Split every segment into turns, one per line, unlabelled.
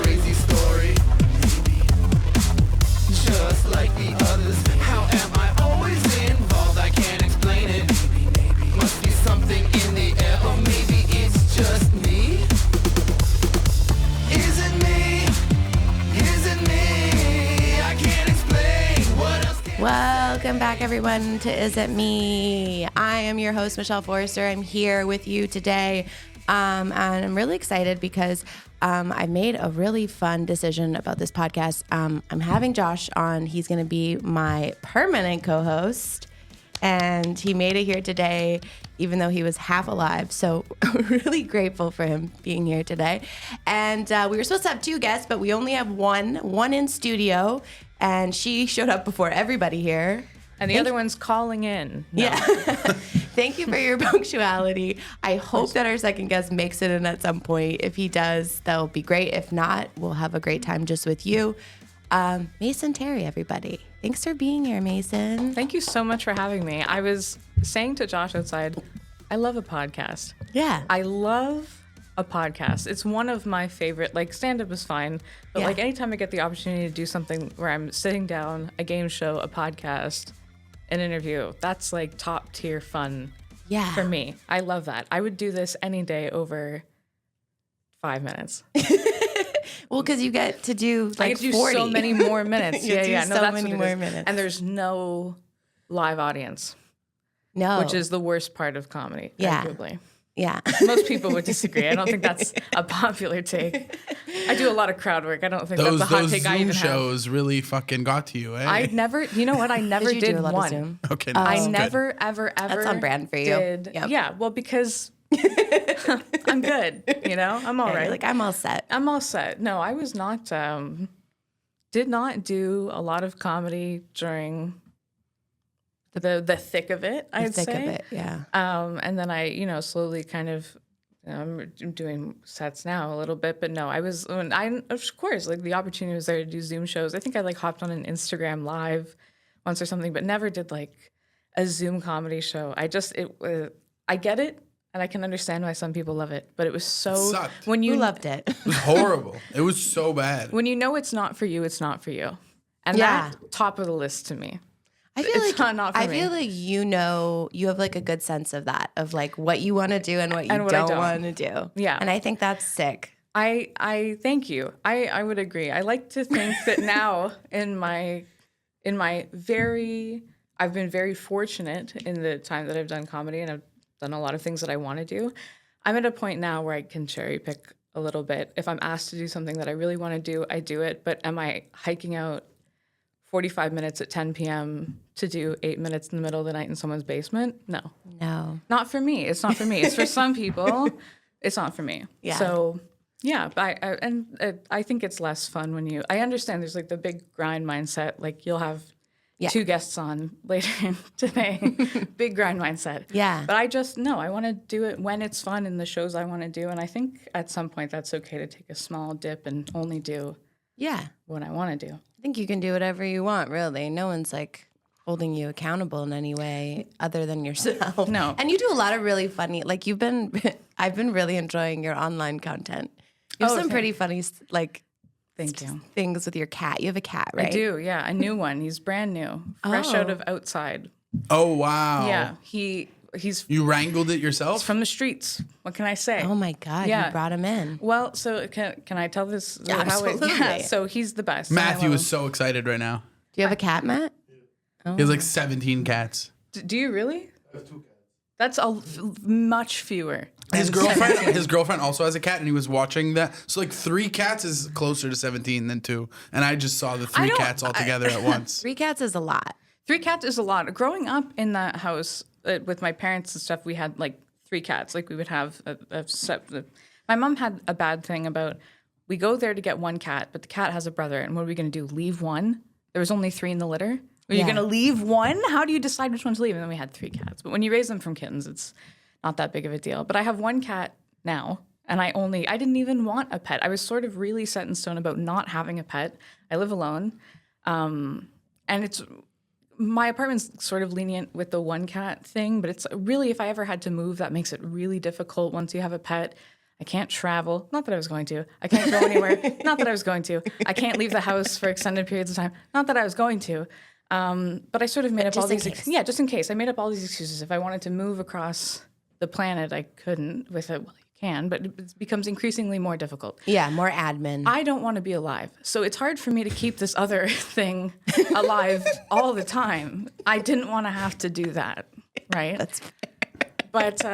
crazy story. Just like the others, how am I always involved? I can't explain it. Must be something in the air, or maybe it's just me. Is it me? Is it me? I can't explain. What else can
Welcome back, everyone, to Is It Me? I am your host, Michelle Forrester. I'm here with you today, and I'm really excited because I made a really fun decision about this podcast. I'm having Josh on. He's going to be my permanent co-host, and he made it here today, even though he was half alive. So really grateful for him being here today. And we were supposed to have two guests, but we only have one in studio, and she showed up before everybody here.
And the other one's calling in. No.
Yeah. Thank you for your punctuality. I hope that our second guest makes it in at some point. If he does, that'll be great. If not, we'll have a great time just with you. Mason Terry, everybody. Thanks for being here, Mason.
Thank you so much for having me. I was saying to Josh outside, I love a podcast.
Yeah.
I love a podcast. It's one of my favorite, like stand-up is fine, but
Yeah.
like anytime I get the opportunity to do something where I'm sitting down, a game show, a podcast, an interview, that's like top tier fun
Yeah.
for me. I love that. I would do this any day over 5 minutes.
Well, because you get to do like
I get to do
40.
so many more minutes.
You do so
that's
many
what it
more
is.
minutes.
And there's no live audience,
No.
which is the worst part of comedy,
Yeah.
arguably.
Yeah.
Most people would disagree. I don't think that's a popular take. I do a lot of crowd work. I don't think
Those
that's a hot take I
Zoom
even have.
shows really fucking got to you, eh?
I never, you know what? I never
Did you
did
do a lot
one.
of Zoom?
Okay,
I
that's good.
never, ever
That's on brand for you.
Did,
Yep.
Yeah, well, because I'm good, you know? I'm all right.
Like, I'm all set.
I'm all set. No, I was not, did not do a lot of comedy during the thick of it, I'd
Thick
say.
of it, yeah.
And then I, slowly kind of, I'm doing sets now a little bit, but no, of course, like the opportunity was there to do Zoom shows. I think I like hopped on an Instagram live once or something, but never did like a Zoom comedy show. I get it. And I can understand why some people love it, but it was so
sucked.
when you
You loved it.
It was horrible. It was so bad.
when you know it's not for you, it's not for you, and
Yeah.
that top of the list to me.
I feel
It's
like
not for
I
me.
feel like you have like a good sense of that, of like what you want to do and what you
And what I
don't
don't.
want to do.
Yeah.
And I think that's sick.
I thank you. I would agree. I like to think that now I've been very fortunate in the time that I've done comedy, and I've done a lot of things that I want to do. I'm at a point now where I can cherry pick a little bit. If I'm asked to do something that I really want to do, I do it. But am I hiking out 45 minutes at 10 p.m. to do 8 minutes in the middle of the night in someone's basement? No.
No.
Not for me. It's not for me. It's for some people. It's not for me.
Yeah.
So, yeah. I think it's less fun when I understand there's like the big grind mindset. Like you'll have two guests on later today. Big grind mindset.
Yeah.
But I want to do it when it's fun in the shows I want to do. And I think at some point that's okay to take a small dip and only do
Yeah.
what I want to do.
I think you can do whatever you want, really. No one's like holding you accountable in any way other than yourself.
No.
And you do a lot of really funny, like I've been really enjoying your online content. You have some
thanks.
pretty funny, like,
Thank you.
things with your cat. You have a cat, right?
I do, yeah. A new one. He's brand new. Fresh out of outside.
Oh, wow.
Yeah. He's
You wrangled it yourself?
from the streets. What can I say?
Oh my God,
Yeah.
you brought him in.
Well, so can I tell this?
Yeah, absolutely.
So he's the best. and I
Matthew
love
is so excited right now.
Do you have a cat, Matt?
He has like 17 cats.
him. Do you really? I have 2 cats. That's much fewer.
His
than 17.
his girlfriend also has a cat, and he was watching that. So like 3 cats is closer to 17 than 2. And I just saw the 3 cats all together at once.
3 cats is a lot.
3 cats is a lot. Growing up in that house with my parents and stuff, we had like 3 cats. Like we would have my mom had a bad thing about we go there to get 1 cat, but the cat has a brother, and what are we going to do? Leave 1? There was only 3 in the litter. Are you
Yeah.
going to leave 1? How do you decide which one to leave? And then we had 3 cats. But when you raise them from kittens, it's not that big of a deal. But I have 1 cat now, and I didn't even want a pet. I was sort of really set in stone about not having a pet. I live alone. And my apartment's sort of lenient with the 1 cat thing, but it's really, if I ever had to move, that makes it really difficult once you have a pet. I can't travel. Not that I was going to. I can't go anywhere. Not that I was going to. I can't leave the house for extended periods of time. Not that I was going to. But I sort of made up all these. Just in case. I made up all these excuses. If I wanted to move across the planet, I couldn't. Well, you can, but it becomes increasingly more difficult.
Yeah, more admin.
I don't want to be alive. So it's hard for me to keep this other thing alive all the time. I didn't want to have to do that, right?
That's fair.
But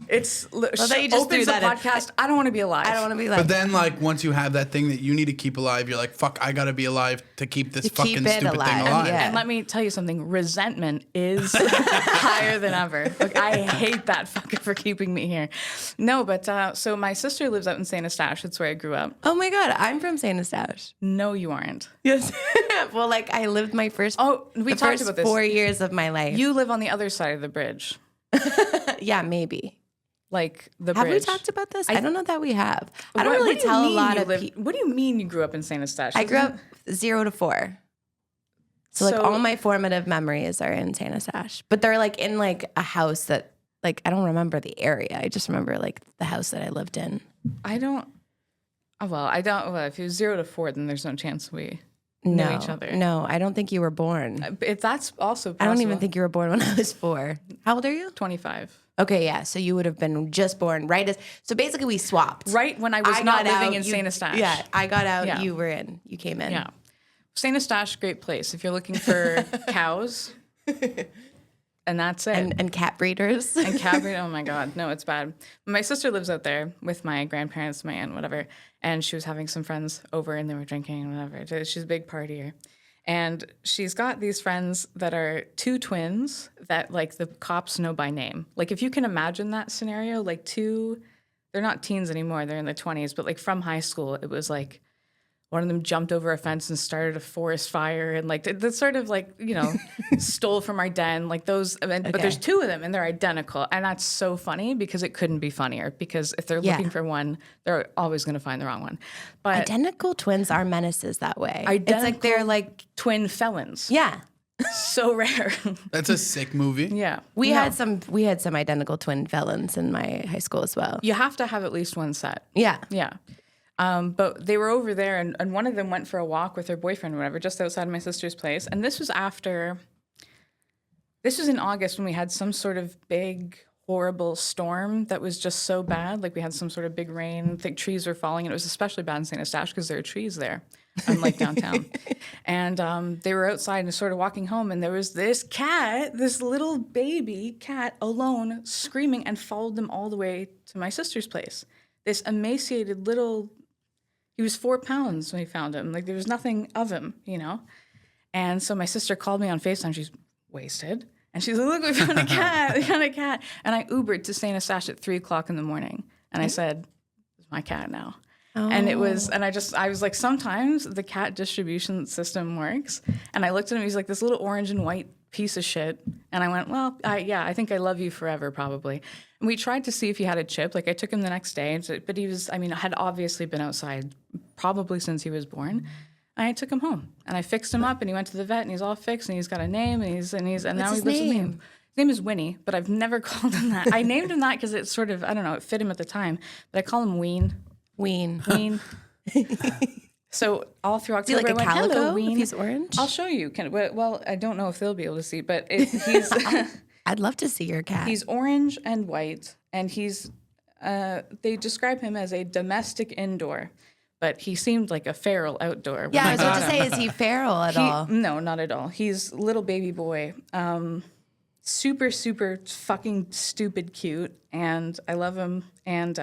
it's
that you just
opens
threw that
the
in.
podcast. I don't want to be alive.
I don't want to be like.
But then, like, once you have that thing that you need to keep alive, you're like, fuck, I gotta be alive to keep this fucking
keep it
stupid
alive.
thing alive.
Yeah.
And let me tell you something, resentment is higher than ever. Like, I hate that fucker for keeping me here. No, but so my sister lives out in St. Eustache. That's where I grew up.
Oh my God, I'm from St. Eustache.
No, you aren't.
Yes. Well, like I lived my first.
We
the
talked
first
about this.
4 years of my life.
You live on the other side of the bridge.
Yeah, maybe.
Like the
Have
bridge.
we talked about this? I don't know that we have. I don't
What
really
do you
tell a
mean
lot
you
of
live-
people.
What do you mean you grew up in St. Eustache?
I grew up 0 to 4. So like all my formative memories are in St. Eustache, but they're like in like a house that like I don't remember the area. I just remember like the house that I lived in.
I don't. Well, if it was 0 to 4, then there's no chance we knew each other.
No, I don't think you were born.
If that's also possible.
I don't even think you were born when I was 4. How old are you?
25.
Okay, yeah. So you would have been just born right as. So basically, we swapped.
Right when I was not living in St. Eustache.
Yeah, I got out.
Yeah.
You were in. You came in.
Yeah. St. Eustache, great place. If you're looking for cows, and that's it.
And cat breeders.
And cabin, oh my God, no, it's bad. My sister lives out there with my grandparents, my aunt, whatever, and she was having some friends over and they were drinking and whatever. She's a big partier. And she's got these friends that are 2 twins that like the cops know by name. Like if you can imagine that scenario, like 2, they're not teens anymore, they're in their 20s, but like from high school, it was like one of them jumped over a fence and started a forest fire and like that's sort of like, stole from our den, like those. But there's 2 of them and they're identical. And that's so funny because it couldn't be funnier because if they're looking for one, they're always going to find the wrong one. But
Identical twins are menaces that way.
Identical
It's like they're like,
twin felons.
yeah.
So rare.
That's a sick movie.
Yeah.
We had some identical twin felons in my high school as well.
You have to have at least one set.
Yeah.
Yeah. But they were over there, and one of them went for a walk with her boyfriend or whatever, just outside my sister's place. And this was in August when we had some sort of big, horrible storm that was just so bad. Like we had some sort of big rain, thick trees were falling, and it was especially bad in St. Eustache because there are trees there, unlike downtown. And they were outside and sort of walking home, and there was this cat, this little baby cat alone screaming and followed them all the way to my sister's place. This emaciated little... He was 4 pounds when we found him. Like, there was nothing of him, And so my sister called me on FaceTime. She's wasted. And she's like, look, we found a cat. We found a cat. And I Ubered to St. Eustache at 3 o'clock in the morning. And I said, it's my cat now. Oh. And I was like, sometimes the cat distribution system works. And I looked at him. He's like this little orange and white piece of shit. And I went, well, I think I love you forever, probably. And we tried to see if he had a chip. Like I took him the next day, but he was, had obviously been outside probably since he was born. And I took him home and I fixed him up and he went to the vet and he's all fixed and he's got a name and now he lives with me. His name is Winnie, but I've never called him that. I named him that because it sort of, I don't know, it fit him at the time, but I call him Ween.
Ween.
So all through October,
Do you like a calico
hello, Ween.
if he's orange?
I'll show you. Well, I don't know if they'll be able to see, but he's...
I'd love to see your cat.
He's orange and white, and he's... they describe him as a domestic indoor, but he seemed like a feral outdoor.
Yeah, I was about to say, is he feral at all?
No, not at all. He's little baby boy. Super, super fucking stupid cute, and I love him, and...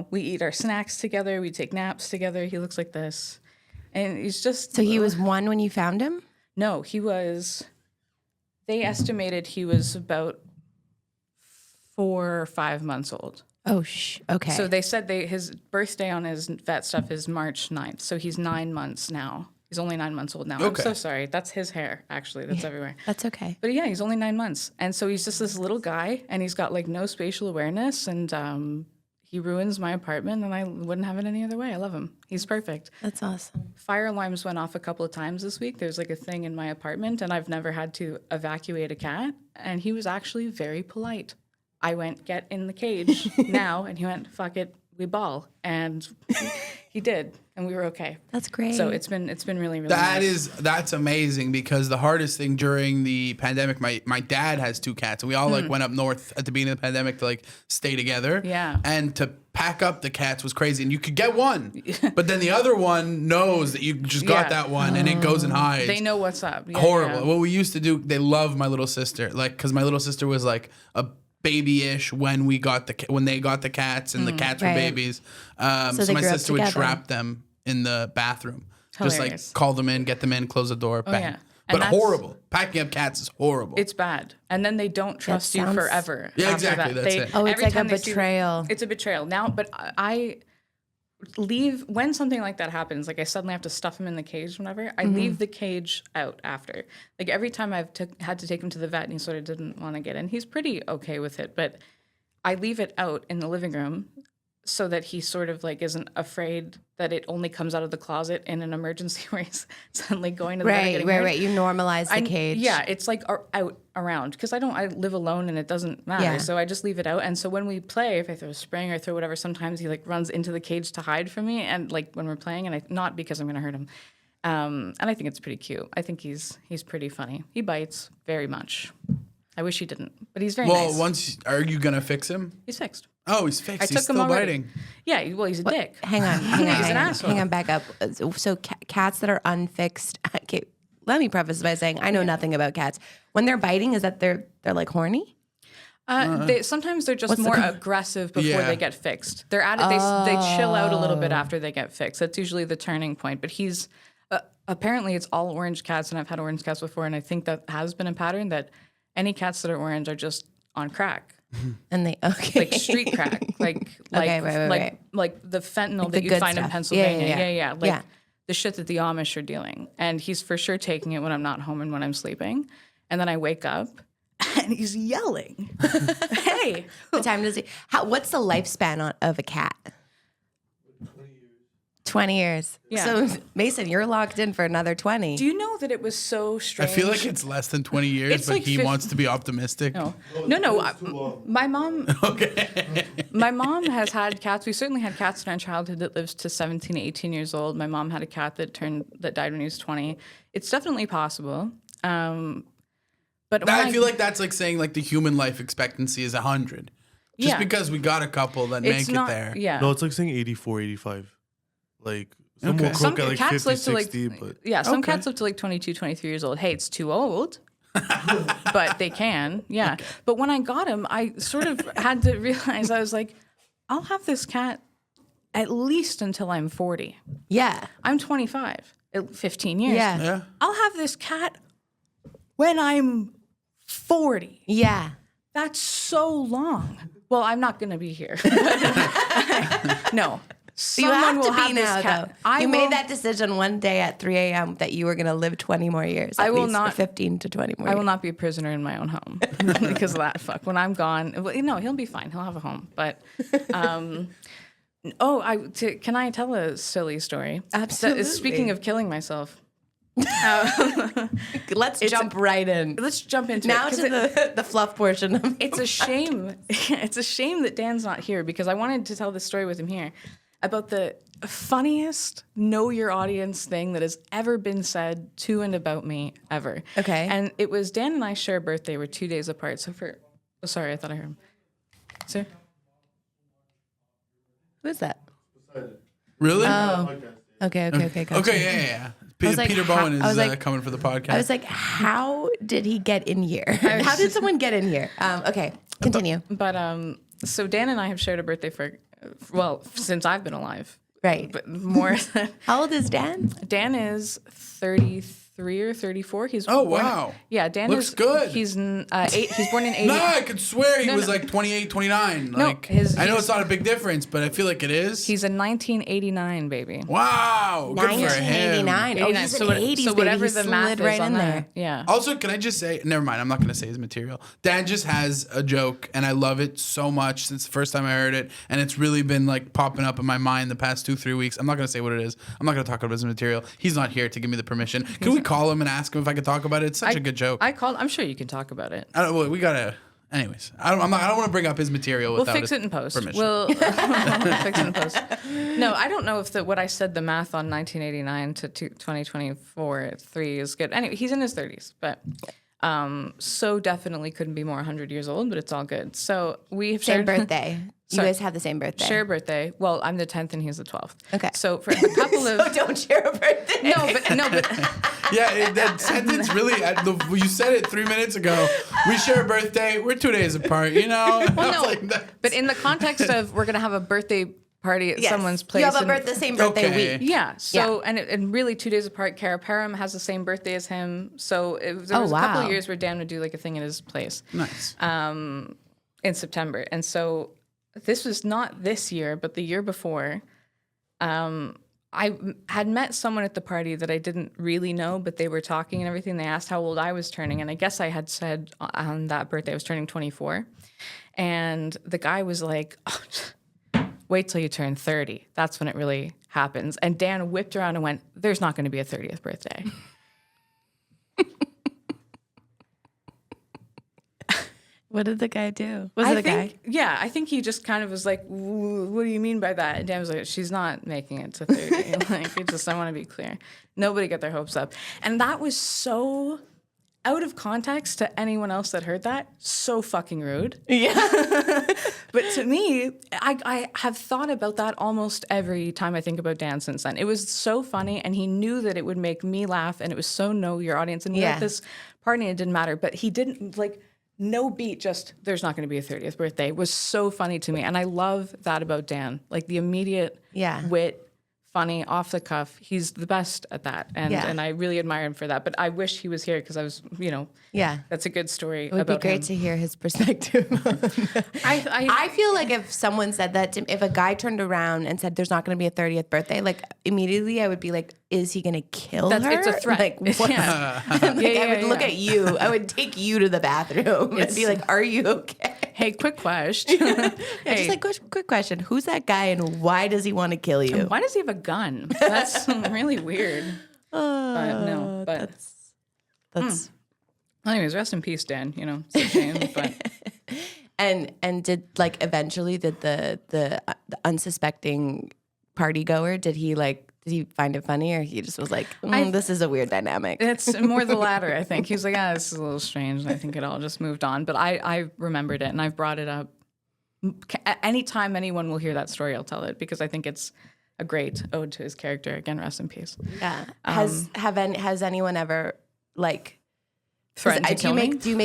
we eat our snacks together. We take naps together. He looks like this. And he's just...
So he was 1 when you found him?
No, he was... They estimated he was about 4 or 5 months old.
Oh, okay.
So they said his birthday on his vet stuff is March 9th. So he's 9 months now. He's only 9 months old now. Okay. I'm so sorry. That's his hair, actually. That's everywhere.
That's okay.
But yeah, he's only 9 months. And so he's just this little guy, and he's got like no spatial awareness, and... he ruins my apartment, and I wouldn't have it any other way. I love him. He's perfect.
That's awesome.
Fire alarms went off a couple of times this week. There's like a thing in my apartment, and I've never had to evacuate a cat. And he was actually very polite. I went, get in the cage now. And he went, fuck it, we ball. And he did. And we were okay.
That's great.
So it's been really, really nice.
That's amazing, because the hardest thing during the pandemic, my dad has 2 cats, and we all like went up north at the beginning of the pandemic to like stay together.
Yeah.
And to pack up the cats was crazy, and you could get one, but then the other one knows that you just got that one, and it goes and hides.
They know what's up. Yeah,
Horrible.
yeah.
What we used to do, they love my little sister, like, because my little sister was like a babyish when they got the cats, and the cats were
Right.
babies. So
they
my
grew up
sister would
together.
trap them in the bathroom. Just like
Hilarious.
call them in, get them in, close the door, bang.
yeah. And
But
that's-
horrible. Packing up cats is horrible.
It's bad. And then they don't trust you
sounds-
forever.
Yeah,
after
exactly,
that.
that's
They-
it.
Oh, it's
every
like a
time they see-
betrayal.
It's a betrayal. Now, but I leave, when something like that happens, like I suddenly have to stuff him in the cage whenever, I leave the cage out after. Like every time I've had to take him to the vet and he sort of didn't want to get in, he's pretty okay with it, but I leave it out in the living room so that he sort of like isn't afraid that it only comes out of the closet in an emergency where he's suddenly going to the vet and getting hurt.
Right. You normalize the cage.
Yeah, it's like out around because I live alone and it doesn't matter.
Yeah.
So I just leave it out. And so when we play, if I throw a spring or throw whatever, sometimes he like runs into the cage to hide from me. And like when we're playing, and not because I'm going to hurt him. And I think it's pretty cute. I think he's pretty funny. He bites very much. I wish he didn't, but he's very nice.
Are you gonna fix him?
He's fixed.
Oh, he's fixed.
I
He's
took him
still
already.
biting.
Yeah, well, he's a dick.
Hang on.
He's an asshole.
Hang on, back up. So cats that are unfixed. Okay, let me preface by saying I know nothing about cats. When they're biting, is that they're like horny?
Sometimes they're just more aggressive before
Yeah.
they get fixed. They're at it. They chill out a little bit after they get fixed. That's usually the turning point. But he's apparently it's all orange cats, and I've had orange cats before, and I think that has been a pattern that any cats that are orange are just on crack,
And they okay.
like street crack, like
right.
like the fentanyl
Like
that
the
you
good
find in
stuff.
Pennsylvania.
Yeah.
Like the shit that the Amish are dealing. And he's for sure taking it when I'm not home and when I'm sleeping. And then I wake up and he's yelling, "Hey!"
What time does he? What's the lifespan of a cat? 20 years.
Yeah.
So Mason, you're locked in for another 20.
Do you know that it was so
I
strange?
feel like it's less than 20 years,
It's
but
like
he wants to be optimistic.
No. My mom. My mom has had cats. We certainly had cats in our childhood that lives to 17, 18 years old. My mom had a cat that died when he was 20. It's definitely possible. But
I feel like that's like saying like the human life expectancy is 100. Just because we got a couple that make it there.
Yeah.
No, it's like saying 84, 85. Like, some
Okay.
will
Some
croak at like
cats
50,
live to like
60, but...
yeah. Some
Okay.
cats live to like 22, 23 years old. Hey, it's too old. But they can, yeah. Okay. But when I got him, I sort of had to realize I was like, I'll have this cat at least until I'm 40.
Yeah.
I'm 25, 15 years.
Yeah.
Yeah.
I'll have this cat when I'm 40.
Yeah.
That's so long. Well, I'm not going to be here. No.
You have to be
this
now,
cat.
though. You made that decision one day at 3 a.m. that you were going to live 20 more years.
I
at
will
least,
not-
or 15 to 20 more
I
years.
will not be a prisoner in my own home because of that. Fuck. When I'm gone, well, no, he'll be fine. He'll have a home. But, can I tell a silly story?
Absolutely.
Speaking of killing myself,
Let's jump right in.
let's jump into
Now
it. 'cause
to the fluff portion of
It's a shame. It's a shame that Dan's not here because I wanted to tell this story with him here about the funniest know your audience thing that has ever been said to and about me ever.
Okay.
And it was Dan and I share a birthday. We're 2 days apart. So sorry, I thought I heard him. Sir?
Who is that?
Really?
Okay. Gotcha.
Okay, yeah.
was like,
Peter
how-
Bowen
I
is
was like-
coming for the podcast.
I was like, how did he get in here? How did someone get in here? Okay, continue.
But so Dan and I have shared a birthday since I've been alive.
Right.
But more than
How old is Dan?
Dan is 33 or 34. He's
Oh,
born-
wow.
Yeah, Dan
Looks
is
good.
He's he's born in 80.
no, I could swear he
No,
was
no.
like 28, 29.
No,
Like,
his-
I know
he's-
it's not a big difference, but I feel like it is.
He's a 1989 baby.
Wow. Good for him.
1989. Oh,
89.
he's
So
an
what-
80s
so
baby.
whatever
He
the
slid
math is
right
on
in
that.
there.
Yeah.
Also, can I just say, never mind, I'm not going to say his material. Dan just has a joke, and I love it so much since the first time I heard it, and it's really been like popping up in my mind the past 2-3 weeks. I'm not going to say what it is. I'm not going to talk about his material. He's not here to give me the permission. Can we call him and ask him if I could talk about it? It's such a good joke.
I'm sure you can talk about it.
I don't, well, we got to, Anyways, I don't want to bring up his material
We'll
without
fix
his
it in post.
permission.
We'll fix it in post. No, I don't know if what I said, the math on 1989 to 2024, 3 is good. Anyway, he's in his 30s, but so definitely couldn't be more 100 years old, but it's all good. So we have
Same
shared
birthday. You
Sorry.
guys have the same birthday.
Share birthday. Well, I'm the 10th and he's the 12th.
Okay.
So for a couple of
So don't share a birthday.
no, but
Yeah, that sentence really. You said it 3 minutes ago. We share a birthday. We're 2 days apart. You know.
well,
I was
no.
like,
But in the context of we're gonna have a birthday party at
Yes.
someone's place.
You have
and-
the same birthday
Okay.
week.
Yeah. So and really 2 days apart. Cara Parham has the same birthday as him. So there was a couple
wow.
of years where Dan would do like a thing at his place.
nice.
In September. And so this was not this year, but the year before. I had met someone at the party that I didn't really know, but they were talking and everything. They asked how old I was turning, and I guess I had said on that birthday I was turning 24. And the guy was like, oh, wait till you turn 30. That's when it really happens. And Dan whipped around and went, there's not going to be a 30th birthday.
What did the guy do? Was it a guy?
Yeah, I think he just kind of was like, what do you mean by that? And Dan was like, she's not making it to 30. Like, it just, I want to be clear. Nobody get their hopes up. And that was so out of context to anyone else that heard that. So fucking rude.
Yeah.
But to me, I have thought about that almost every time I think about Dan since then. It was so funny, and he knew that it would make me laugh, and it was so know your audience. And we were at this party, and it didn't matter. But he didn't, like, no beat, just there's not going to be a 30th birthday was so funny to me. And I love that about Dan. Like the immediate wit, funny, off the cuff. He's the best at that. And I really admire him for that. But I wish he was here because I was, that's a good story.
It would be great to hear his perspective. I feel like if someone said that, if a guy turned around and said there's not going to be a 30th birthday, like immediately I would be like, is he going to kill her?
It's a threat.
Like, what? I would look at you. I would take you to the bathroom and be like, are you okay?
Hey, quick question.
Just like, quick question. Who's that guy and why does he want to kill you?
Why does he have a gun? That's really weird.
That's
Anyways, rest in peace, Dan. It's a shame, but
and did like eventually did the unsuspecting party goer, did he find it funny, or he just was like, this is a weird dynamic?
it's more the latter, I think. He was like, this is a little strange, and I think it all just moved on. But I remembered it, and I've brought it up. Anytime anyone will hear that story, I'll tell it, because I think it's a great ode to his character. Again, rest in peace.
Yeah. Has anyone ever like
threatened to kill me?
Do you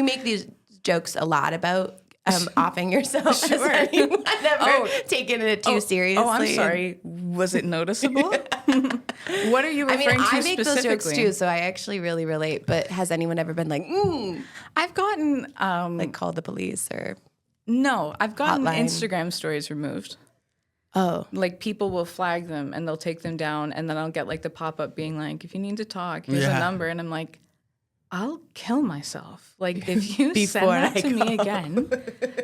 make these jokes a lot about offing yourself? Has anyone ever taken it too seriously?
Oh, I'm sorry. Was it noticeable? What are you referring to
I make those jokes
specifically?
too, so I actually really relate. But has anyone ever been like,
I've gotten
like called the police or?
no, I've gotten
Hotline.
Instagram stories removed.
Oh,
Like people will flag them and they'll take them down, and then I'll get like the pop-up being like, if you need to talk, here's a number. And I'm like, I'll kill myself. Like if you send that to me again,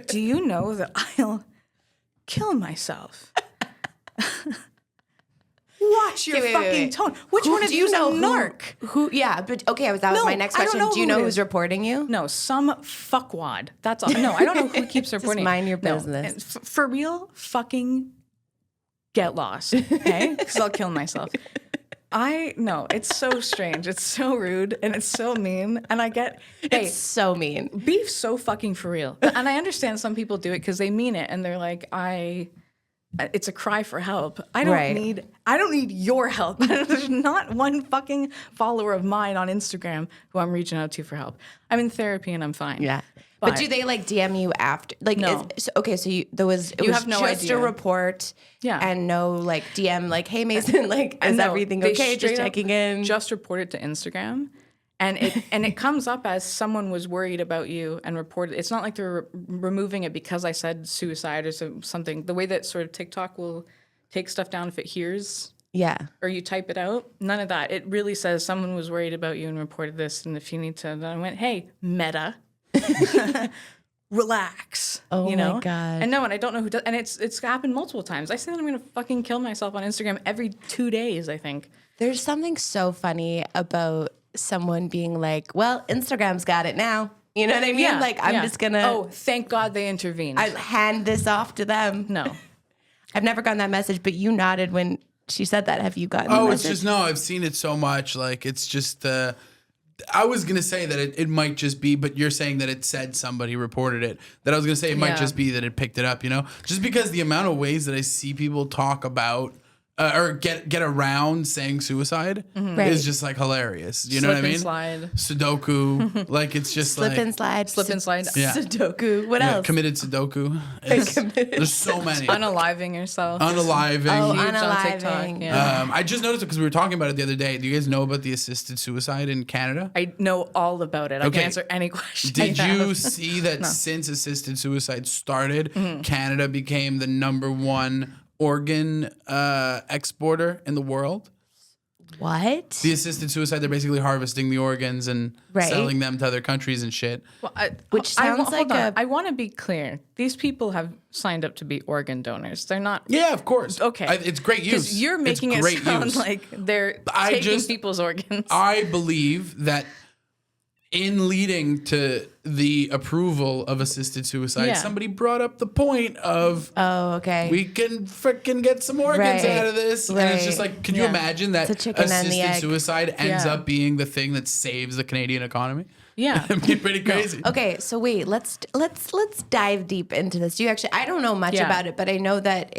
do you know that I'll kill myself? Watch your fucking tone. Which one of you is a narc?
Who? Yeah, but okay. That was
No,
my next
I don't
question.
know
Do you
who
know
it
who's
is.
reporting you?
No, some fuckwad. That's all. No, I don't know who keeps reporting.
mind your
No,
business.
and for real, fucking get lost, okay? Because I'll kill myself. No, it's so strange. It's so rude and it's so mean. And I get, hey,
It's so mean.
be so fucking for real. And I understand some people do it because they mean it and they're like, it's a cry for help. I don't need your help. There's not one fucking follower of mine on Instagram who I'm reaching out to for help. I'm in therapy and I'm fine.
Yeah. But do they like DM you after? Like,
No.
So you was
have no
just
idea.
a report, and no like DM like, hey Mason, like is
No,
everything
they
okay? Just
straight up
checking in.
Just report it to Instagram, and it comes up as someone was worried about you and reported. It's not like they're removing it because I said suicide or something. The way that sort of TikTok will take stuff down if it hears.
Yeah.
Or you type it out. None of that. It really says someone was worried about you and reported this, and if you need to, then I went, hey, Meta. Relax.
Oh
you know?
my God.
And I don't know who does. And it's happened multiple times. I say that I'm gonna fucking kill myself on Instagram every 2 days, I think.
There's something so funny about someone being like, well, Instagram's got it now. You know what I mean?
Yeah,
Like, I'm
yeah.
just going to
Oh, thank God they intervened.
hand this off to them.
no.
I've never gotten that message, but you nodded when she said that. Have you gotten the
Oh,
message?
it's just, no, I've seen it so much. Like, it's just, I was going to say that it might just be, but you're saying that it said somebody reported it. That I was going to say it might
Yeah.
just be that it picked it up, you know? Just because the amount of ways that I see people talk about or get around saying suicide
Right.
is just like hilarious. You know what I
Slip and
mean?
slide.
Sudoku. Like, it's just
Slip
like.
and slide.
Slip and slide.
Yeah.
Sudoku. What
Yeah,
else?
committed Sudoku. There's so many.
Unaliving yourself.
Unaliving.
Oh,
Huge on
unaliving.
TikTok, yeah.
I just noticed it because we were talking about it the other day. Do you guys know about the assisted suicide in Canada?
I know all about it. I
Okay.
can answer any question.
Did
you
you
have.
see that since assisted suicide started, Canada became the #1 organ exporter in the world?
What?
The assisted suicide, they're basically harvesting the organs and
Right.
selling them to other countries and shit.
Well,
Which sounds
hold
like
on.
a-
I want to be clear. These people have signed up to be organ donors. They're not.
Yeah, of course.
Okay.
It's great use.
Because you're making
It's
it
great
sound
use.
like they're
I
taking
just-
people's organs.
I believe that in leading to the approval of assisted suicide,
Yeah.
somebody brought up the point of
Oh, okay.
we can freaking get some organs
Right.
out of this. And it's just
Right.
like, can you
Yeah.
imagine that
It's a chicken and the
assisted
egg.
suicide ends
Yeah.
up being the thing that saves the Canadian economy?
yeah.
It'd be pretty crazy.
Okay, so wait, let's dive deep into this. Do you actually? I don't know much
Yeah.
about it, but I know that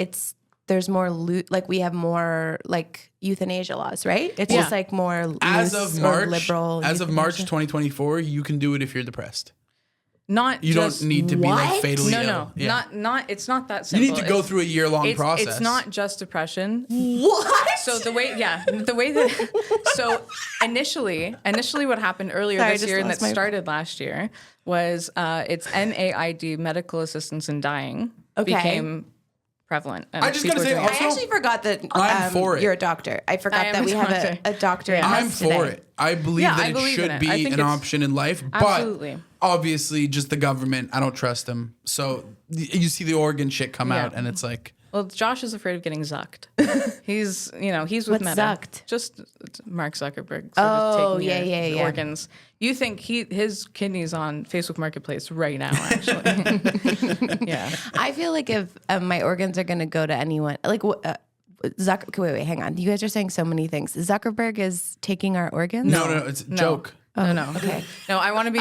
there's more like we have more like euthanasia laws, right? It's just
Yeah.
like more
As
loose
of
or
March,
liberal.
as of March
euthanasia.
2024, you can do it if you're depressed.
Not
You
just,
don't need to be like
What?
fatally
No,
ill.
no,
Yeah.
not. It's not that
You
simple.
need to go through a year-long process.
It's not just depression.
What?
So the way that so initially what happened earlier
Sorry, I
this
just
year and that
lost my-
started last year was it's MAID, medical assistance in dying,
Okay.
became prevalent. And
I just
people
gotta
are
say
doing it.
I
also-
actually forgot that
I'm for it.
you're a doctor. I forgot
I am
that
a
we have
doctor.
a doctor. in
I'm
us
for
today.
it. I believe
Yeah,
that
I
it
believe in
should
it.
be
I think
an
it's-
option in life,
Absolutely.
but obviously, just the government, I don't trust them. So you see the organ shit come
Yeah.
out, and it's like,
Well, Josh is afraid of getting zucked. He's with
What's
Meta.
zucked?
Just Mark Zuckerberg. Sort
Oh,
of taking your
yeah.
organs. You think his kidney's on Facebook Marketplace right now? Actually, yeah.
I feel like if my organs are going to go to anyone, like okay, wait, hang on. You guys are saying so many things. Zuckerberg is taking our organs?
no, it's a joke.
No.
Okay.
No, I want to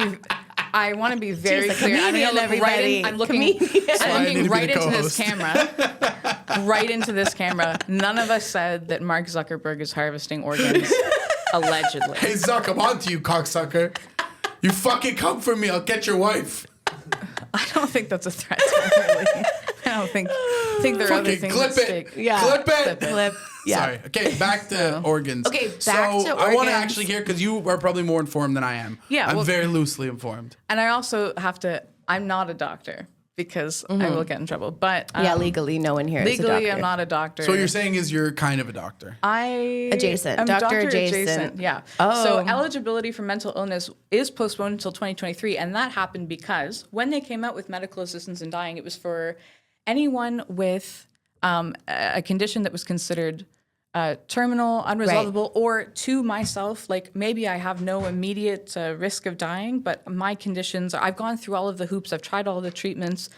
be very
She's a
clear.
comedian, everybody.
I'm looking
Comedian.
I need to be
right
the
into this
co-host.
camera. Right into this camera. None of us said that Mark Zuckerberg is harvesting organs, allegedly.
Hey, Zuck, I'm on to you, cocksucker. You fucking come for me, I'll get your wife.
I don't think that's a threat to him, really. I don't think there are other
Fucking
things
clip
at
it.
stake.
Yeah.
Clip it.
Clip. Yeah.
Sorry. Okay, back to organs.
Okay, back
so
to
I want to
organs.
actually hear, because you are probably more informed than I am.
Yeah,
I'm
well-
very loosely informed.
And I also have to, I'm not a doctor because I will get in trouble. But
Yeah, legally, no one here is a
legally,
doctor.
I'm not a doctor.
So what you're saying is you're kind of a doctor.
Adjacent. I'm
Doctor
doctor
adjacent.
adjacent. Yeah.
Oh.
So eligibility for mental illness is postponed until 2023, and that happened because when they came out with medical assistance in dying, it was for anyone with a condition that was considered terminal, unresolvable, or to myself, like maybe I have no immediate risk of dying, but my conditions, I've gone through all of the hoops, I've tried all the treatments,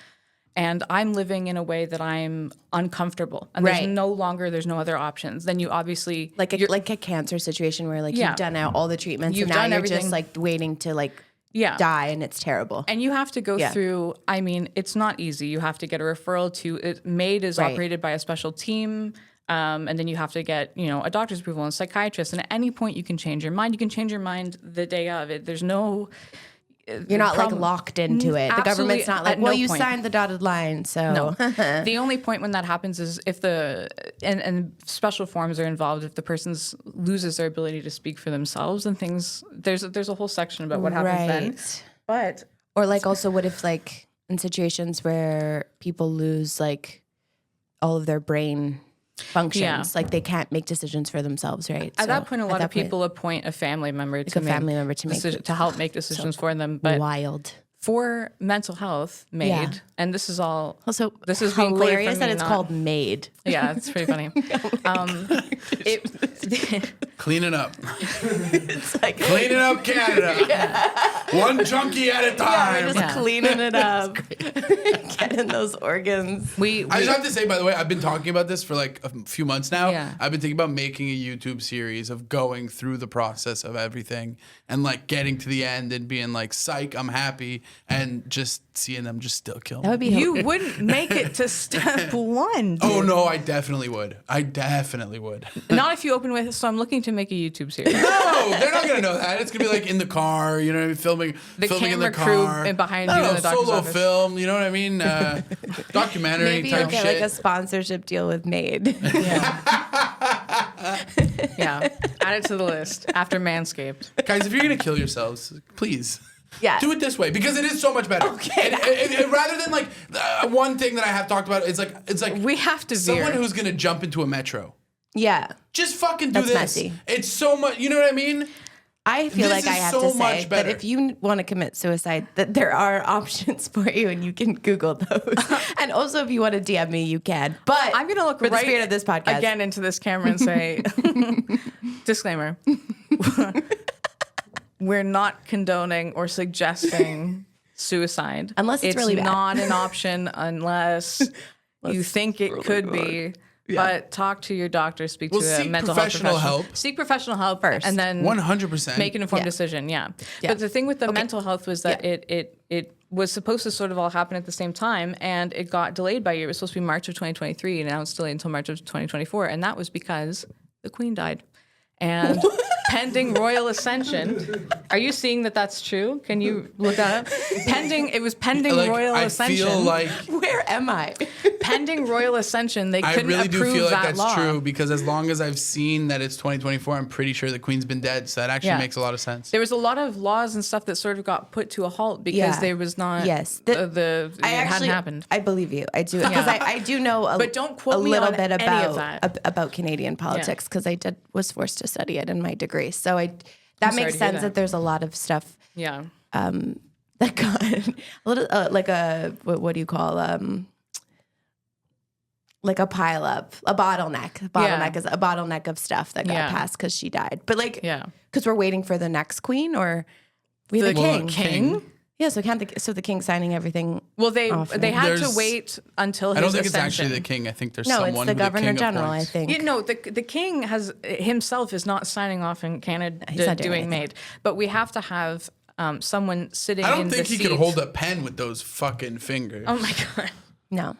and I'm living in a way that I'm uncomfortable, and
Right.
there's no other options. Then you obviously
like a cancer situation where like
Yeah.
you've done out all the treatments
You've
and now
done
you're
everything.
just like waiting to like
Yeah.
die and it's terrible.
And you have to go
Yeah.
through, I mean, it's not easy. You have to get a referral to, MAID is
Right.
operated by a special team. And then you have to get, a doctor's approval and a psychiatrist. And at any point you can change your mind. You can change your mind the day of it. There's no...
You're not like locked into it. The government's not like,
at
well,
no
you
point.
signed the dotted line, so
No. The only point when that happens is if and special forms are involved, if the person loses their ability to speak for themselves and things, there's a whole section about what happens then.
Right.
But
Or like also what if like in situations where people lose like all of their brain functions,
Yeah.
like they can't make decisions for themselves, right?
at
So
that point, a
at
lot
that
of people appoint a family member to
a family member to make
to help make decisions for them. But
wild.
for mental health, MAID,
Yeah.
and this is all.
Also,
This is being quoted
hilarious
from
that
me,
it's
not-
called MAID.
Yeah, it's pretty funny.
Cleaning up.
It's like
Cleaning up Canada. One junkie at a time.
we're just cleaning it up, getting those organs.
We
I just have to say, by the way, I've been talking about this for like a few months now.
Yeah.
I've been thinking about making a YouTube series of going through the process of everything and like getting to the end and being like, psych, I'm happy, and just seeing them just still kill me.
That would be
you wouldn't make it to step 1.
Oh no, I definitely would. I definitely would.
Not if you open with, so I'm looking to make a YouTube series.
No, they're not gonna know that. It's gonna be like in the car, you know what I mean? Filming
The
in
camera
the
crew
car.
behind
I
you
don't
in
know,
the doctor's
solo
office.
film, you know what I mean? Documentary
maybe
type
you'll get
shit.
like a sponsorship deal with MAID.
Yeah. Add it to the list after Manscaped.
Guys, if you're gonna kill yourselves, please.
Yeah.
Do it this way because it is so much better.
Okay.
And rather than like one thing that I have talked about, it's like
We have to veer.
someone who's gonna jump into a metro.
Yeah.
Just fucking do
That's
this.
messy.
It's so much. You know what I mean?
I feel
This
like I
is
have
so
to say
much
that
better.
if you want to commit suicide, that there are options for you and you can Google those. And also if you want to DM me, you can. But
I'm going to look
for the
right
spirit of this podcast.
again into this camera and say, disclaimer, we're not condoning or suggesting suicide.
Unless it's really bad.
not an option unless you think it could be. But talk to your doctor, speak
Well,
to a
seek
mental health
professional
professional.
help.
Seek professional help
First.
and then
100%.
make an informed
Yeah.
decision. Yeah.
Yeah.
But the thing with the mental health was that it was supposed to sort of all happen at the same time, and it got delayed by a year. It was supposed to be March of 2023, and now it's delayed until March of 2024, and that was because the Queen died. And pending royal ascension. Are you seeing that that's true? Can you look that up? It was pending
Like,
royal
I
ascension.
feel like
Where am I?
Pending royal ascension, they
I
couldn't
really do
approve
feel like
that
that's
law.
true because as long as I've seen that it's 2024, I'm pretty sure the Queen's been dead. So that actually
Yeah.
makes a lot of sense.
There was a lot of laws and stuff that sort of got put to a halt because
Yeah.
there was not.
Yes.
it hadn't happened.
I believe you. I do because I do know
But don't quote
a
me
little
on
bit
any of that.
about Canadian politics because I was forced to study it in my degree. So that
sorry
makes
to hear
sense
that.
that there's a lot of stuff
Yeah.
that got a little like a what do you call like a pile up, a bottleneck. Is a bottleneck of stuff that got
Yeah.
passed because she died. But like,
Yeah.
because we're waiting for the next queen or we have a king.
King?
Yeah, so the king's signing everything.
Well, they
off,
they
right?
had to
There's-
wait until his
I don't think
ascension.
it's actually the king. I think there's
No,
someone
it's
who
the governor
king
general. I
appoints.
think.
You know, the king has himself is not signing off in Canada
He's not doing
doing
anything.
MAID, but we have to have someone sitting.
I don't
in
think
the
he could
seat.
hold a pen with those fucking fingers.
Oh my god.
No.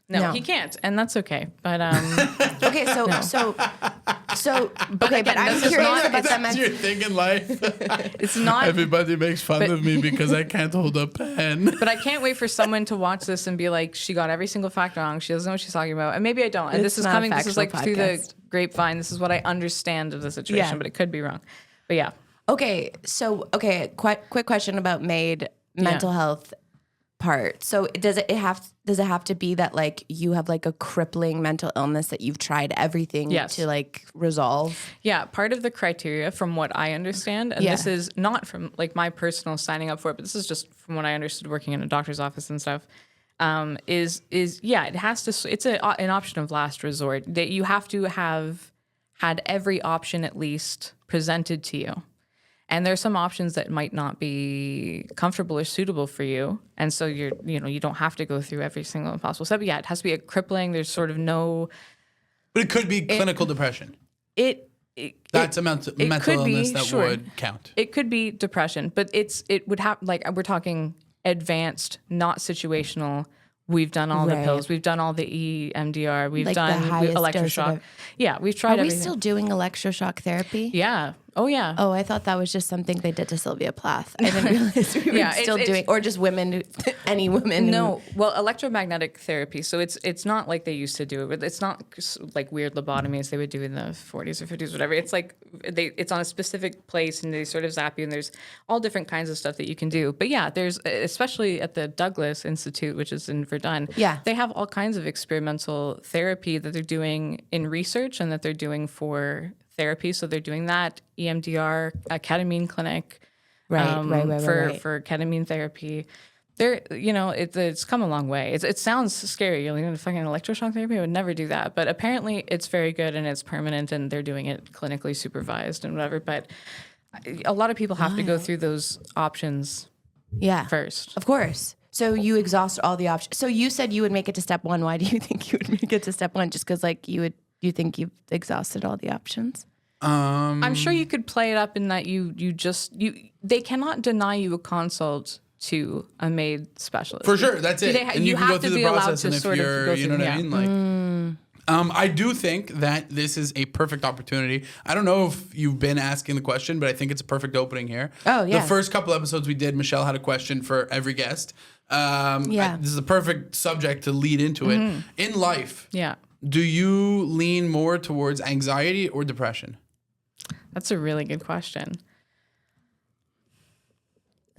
No, he can't, and that's okay. But
Okay, so okay, but I'm
this is
curious
not-
about the
That's your thing in life.
it's not.
Everybody makes fun of me because I can't hold a pen.
But I can't wait for someone to watch this and be like, she got every single fact wrong. She doesn't know what she's talking about. And maybe I don't. And
It's
this is
not a
coming, this is like
factual
through the
podcast.
grapevine. This is what I understand of the situation,
Yeah.
but it could be wrong. But yeah.
Okay, so quick question about MAID mental health part. So does it have to be that like you have like a crippling mental illness that you've tried everything
Yes.
to like resolve?
Yeah, part of the criteria from what I understand, and
Yeah.
this is not from like my personal signing up for it, but this is just from what I understood working in a doctor's office and stuff, is it has to, it's an option of last resort that you have to have had every option at least presented to you. And there's some options that might not be comfortable or suitable for you. And so you don't have to go through every single possible step. Yeah, it has to be a crippling. There's sort of no,
But it could be clinical depression. That's a mental
could
illness
be,
that
sure.
would count.
It could be depression, but it would have, like, we're talking advanced, not situational. We've done all the
Right.
pills. We've done all the EMDR. We've
Like the
done
highest dose
electroshock.
of-
Yeah, we've
Are
tried
we
everything.
still doing electroshock therapy?
Yeah. Oh, yeah.
Oh, I thought that was just something they did to Sylvia Plath. I didn't realize we were
Yeah,
still
it's-
doing, or just women, any women.
No, well, electromagnetic therapy. So it's not like they used to do it. But it's not like weird lobotomies they would do in the 40s or 50s, whatever. It's like it's on a specific place and they sort of zap you. And there's all different kinds of stuff that you can do. But yeah, there's especially at the Douglas Institute, which is in Verdun.
Yeah.
They have all kinds of experimental therapy that they're doing in research and that they're doing for therapy. So they're doing that EMDR, a ketamine clinic.
Right,
for ketamine therapy. It's come a long way. It sounds scary. You're like, going to fucking electroshock therapy? I would never do that. But apparently it's very good and it's permanent and they're doing it clinically supervised and whatever. But a lot of people have to go through those options first.
Of course. So you exhaust all the options. So you said you would make it to step 1. Why do you think you would make it to step 1? Just because like you think you've exhausted all the options?
I'm sure you could play it up in that they cannot deny you a consult to a MAID specialist.
For sure, that's it. And you can go through the process, and if you're, you know what I mean? Like, I do think that this is a perfect opportunity. I don't know if you've been asking the question, but I think it's a perfect opening here.
Oh, yeah.
The first couple episodes we did, Michelle had a question for every guest. This is a perfect subject to lead into it. In life, do you lean more towards anxiety or depression?
That's a really good question.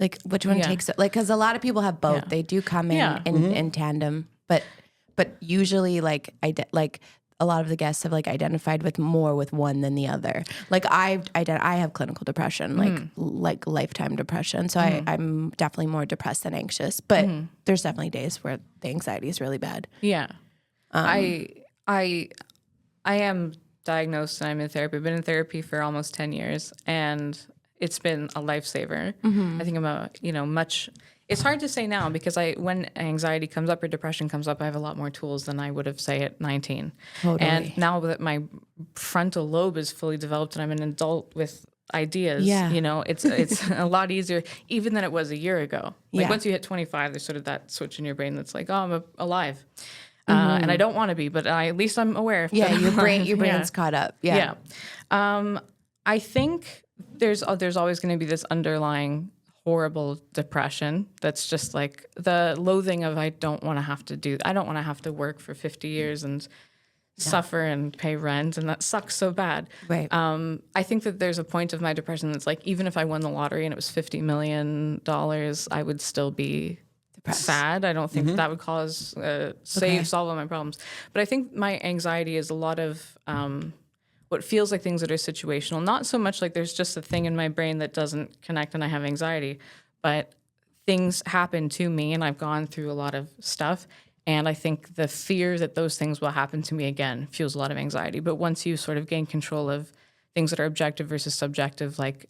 Like which one takes it? Like, because a lot of people have both. They do come in tandem, but usually like a lot of the guests have like identified with more with one than the other. Like I have clinical depression, like lifetime depression. So I'm definitely more depressed than anxious. But there's definitely days where the anxiety is really bad.
Yeah, I am diagnosed and I'm in therapy. I've been in therapy for almost 10 years, and it's been a lifesaver. I think I'm it's hard to say now because when anxiety comes up or depression comes up, I have a lot more tools than I would have, say, at 19.
Totally.
And now that my frontal lobe is fully developed and I'm an adult with ideas, it's a lot easier even than it was a year ago. Like once you hit 25, there's sort of that switch in your brain that's like, oh, I'm alive. And I don't want to be, but at least I'm aware.
Your brain's caught up. Yeah.
I think there's always going to be this underlying horrible depression that's just like the loathing of I don't want to have to work for 50 years and suffer and pay rent, and that sucks so bad.
Right.
I think that there's a point of my depression that's like, even if I won the lottery and it was $50 million, I would still be depressed. Sad. I don't think that would cause solve all my problems. But I think my anxiety is a lot of what feels like things that are situational. Not so much like there's just a thing in my brain that doesn't connect and I have anxiety, but things happen to me and I've gone through a lot of stuff. And I think the fear that those things will happen to me again fuels a lot of anxiety. But once you sort of gain control of things that are objective versus subjective, like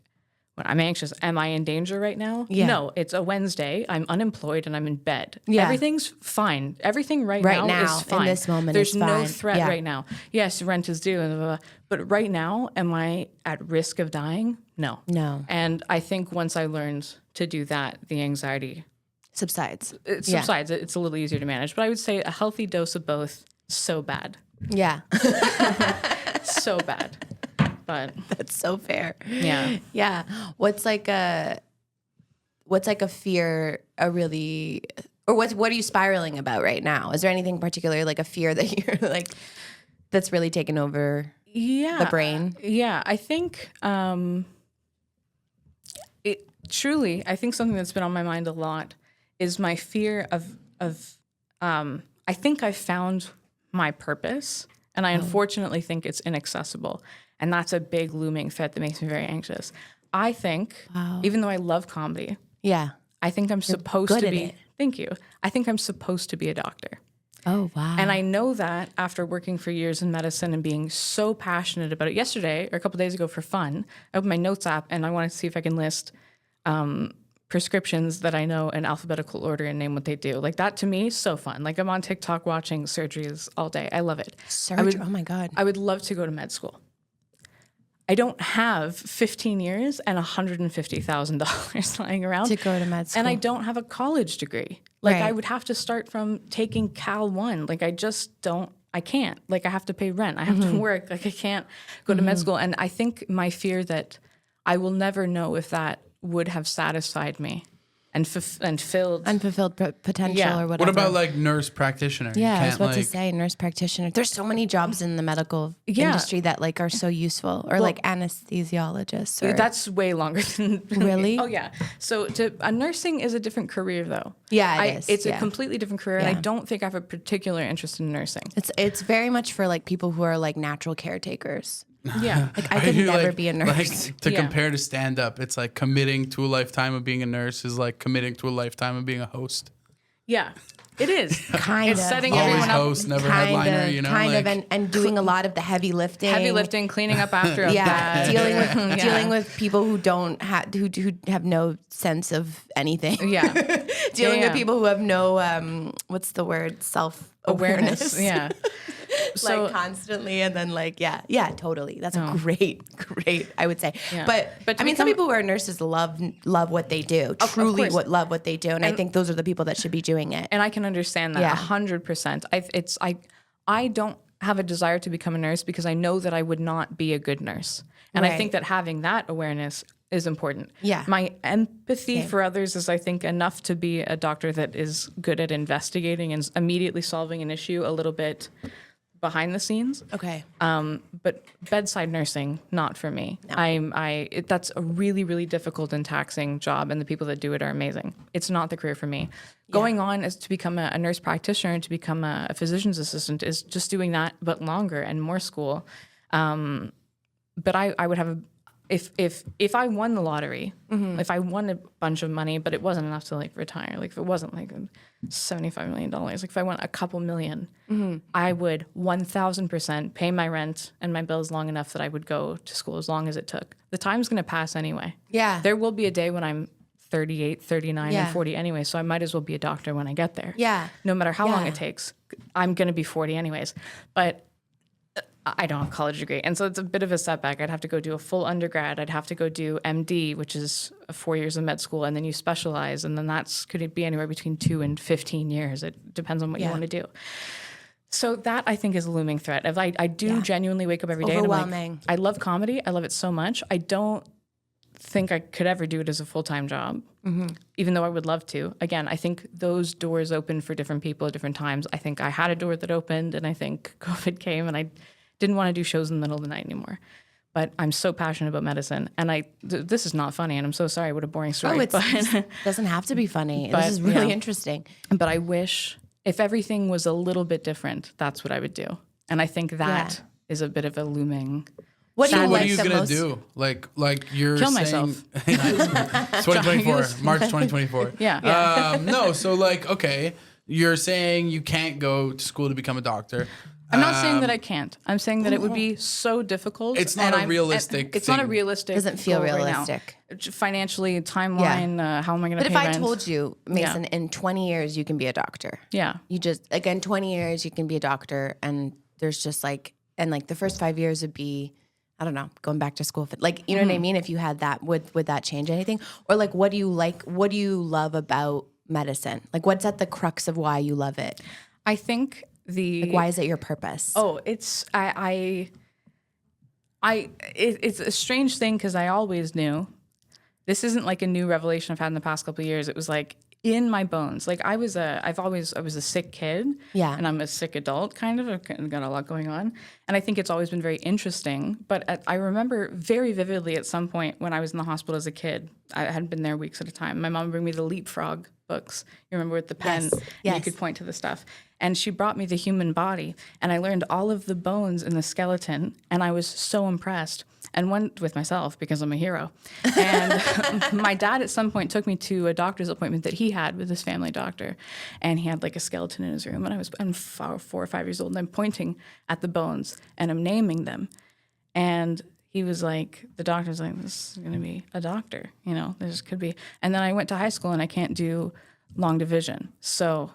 when I'm anxious, am I in danger right now?
Yeah.
No, it's a Wednesday. I'm unemployed and I'm in bed.
Yeah.
Everything's fine. Everything right now is fine.
In this moment,
there's
is
no
fine.
threat right now. Yes, rent is due, blah, blah, blah. But right now, am I at risk of dying? No. And I think once I learned to do that, the anxiety
subsides.
It subsides. It's a little easier to manage. But I would say a healthy dose of both, so bad.
Yeah.
So bad. But
that's so fair.
Yeah.
Yeah. What's like a fear, what are you spiraling about right now? Is there anything particular, like a fear that you're like, that's really taken over the brain?
Yeah. I think, I think something that's been on my mind a lot is my fear of I think I found my purpose, and I unfortunately think it's inaccessible. And that's a big looming threat that makes me very anxious. I think, even though I love comedy, I think I'm supposed to be. Thank you. I think I'm supposed to be a doctor.
Oh, wow.
And I know that after working for years in medicine and being so passionate about it. Yesterday, or a couple days ago for fun, I opened my notes app and I wanted to see if I can list prescriptions that I know in alphabetical order and name what they do. Like that to me is so fun. Like I'm on TikTok watching surgeries all day. I love it.
Oh my God.
I would love to go to med school. I don't have 15 years and $150,000 lying around
to go to med school.
And I don't have a college degree. Like I would have to start from taking Cal 1. Like I can't. Like I have to pay rent. I have to work. Like I can't go to med school. And I think my fear that I will never know if that would have satisfied me and filled
unfulfilled potential or whatever.
What about like nurse practitioner?
Yeah, I was about to say nurse practitioner. There's so many jobs in the medical industry that like are so useful, or like anesthesiologists. Or,
that's way longer than
really.
Oh yeah. So nursing is a different career though.
Yeah, it is.
It's a completely different career, and I don't think I have a particular interest in nursing.
It's very much for like people who are like natural caretakers.
Yeah.
Like I
Are
could
you,
never
like-
be a nurse.
Like, to
Yeah.
compare to stand up, it's like committing to a lifetime of being a nurse is like committing to a lifetime of being a host.
Yeah, it is.
Kind
It's
of.
setting
yeah.
Always
everyone up.
host, never
Kind
headliner,
of,
you know?
kind of,
like,
and doing a lot of the heavy lifting.
Heavy lifting, cleaning up after a
Yeah,
bad.
dealing with people who don't have who have no sense of anything.
Yeah.
Dealing
Yeah.
with people who have no what's the word, self awareness.
Yeah. So
like constantly, and then like yeah, totally. That's a great, I would say.
Yeah.
But
But
I
to
mean, some
become-
people who are nurses love what they do, truly
course.
love what they do, and I think those are the people that should be doing it.
and I can understand that
Yeah.
100%. I don't have a desire to become a nurse because I know that I would not be a good nurse. And I
Right.
think that having that awareness is important.
Yeah.
My empathy for others is, I think, enough to be a doctor that is good at investigating and immediately solving an issue a little bit behind the scenes.
Okay.
But bedside nursing, not for me. That's a really, really difficult and taxing job, and the people that do it are amazing. It's not the career for me. Going on as to become a nurse practitioner and to become a physician's assistant is just doing that, but longer and more school. But I would have if I won the lottery, if I won a bunch of money, but it wasn't enough to like retire, like if it wasn't like $75 million, like if I won a couple million, I would 1,000% pay my rent and my bills long enough that I would go to school as long as it took. The time's going to pass anyway.
Yeah.
There will be a day when I'm 38, 39,
Yeah.
and 40 anyway, so I might as well be a doctor when I get there.
Yeah.
No matter how long
Yeah.
it takes. I'm going to be 40 anyways. But I don't have a college degree. And so it's a bit of a setback. I'd have to go do a full undergrad. I'd have to go do MD, which is 4 years of med school. And then you specialize. And then could it be anywhere between 2 and 15 years? It depends on what you
Yeah.
want to do. So that I think is a looming threat. I do genuinely wake up every day. And I'm
Overwhelming.
like, I love comedy. I love it so much. I don't think I could ever do it as a full-time job, even though I would love to. Again, I think those doors open for different people at different times. I think I had a door that opened, and I think COVID came, and I didn't want to do shows in the middle of the night anymore. But I'm so passionate about medicine, and this is not funny, and I'm so sorry. What a boring story.
It doesn't have to be funny.
But,
This is really
yeah.
interesting.
But I wish if everything was a little bit different, that's what I would do. And I think that is a bit of a looming.
What do you
what
like
are you
the
gonna
most?
do? Like you're
Kill
saying,
myself.
2024, March 2024.
Yeah.
No, so like, okay, you're saying you can't go to school to become a doctor.
I'm not saying that I can't. I'm saying that it would be so difficult.
It's not a realistic
It's not a
thing.
realistic.
Doesn't feel
goal right now.
realistic.
Financially, timeline. How am I going to
But
pay
if I
rent?
told you, Mason, in 20 years you can be a doctor.
Yeah.
You just in 20 years you can be a doctor, and there's just like the first 5 years would be, I don't know, going back to school. Like, you know what I mean? If you had that, would that change anything? Or like, what do you like? What do you love about medicine? Like, what's at the crux of why you love it?
I think
Like, why is it your purpose?
Oh, it's it's a strange thing because I always knew. This isn't like a new revelation I've had in the past couple of years. It was like in my bones. Like I was a sick kid.
Yeah.
And I'm a sick adult kind of. I've got a lot going on. And I think it's always been very interesting. But I remember very vividly at some point when I was in the hospital as a kid, I hadn't been there weeks at a time. My mom would bring me the Leapfrog books. You remember with the pen?
Yes.
And
Yes.
you could point to the stuff. And she brought me the human body. And I learned all of the bones in the skeleton. And I was so impressed. And went with myself because I'm a hero. And my dad at some point took me to a doctor's appointment that he had with his family doctor. And he had like a skeleton in his room. And I'm 4 or 5 years old. And I'm pointing at the bones and I'm naming them. And he was like, the doctor's like, this is going to be a doctor. You know, this could be. And then I went to high school and I can't do long division. So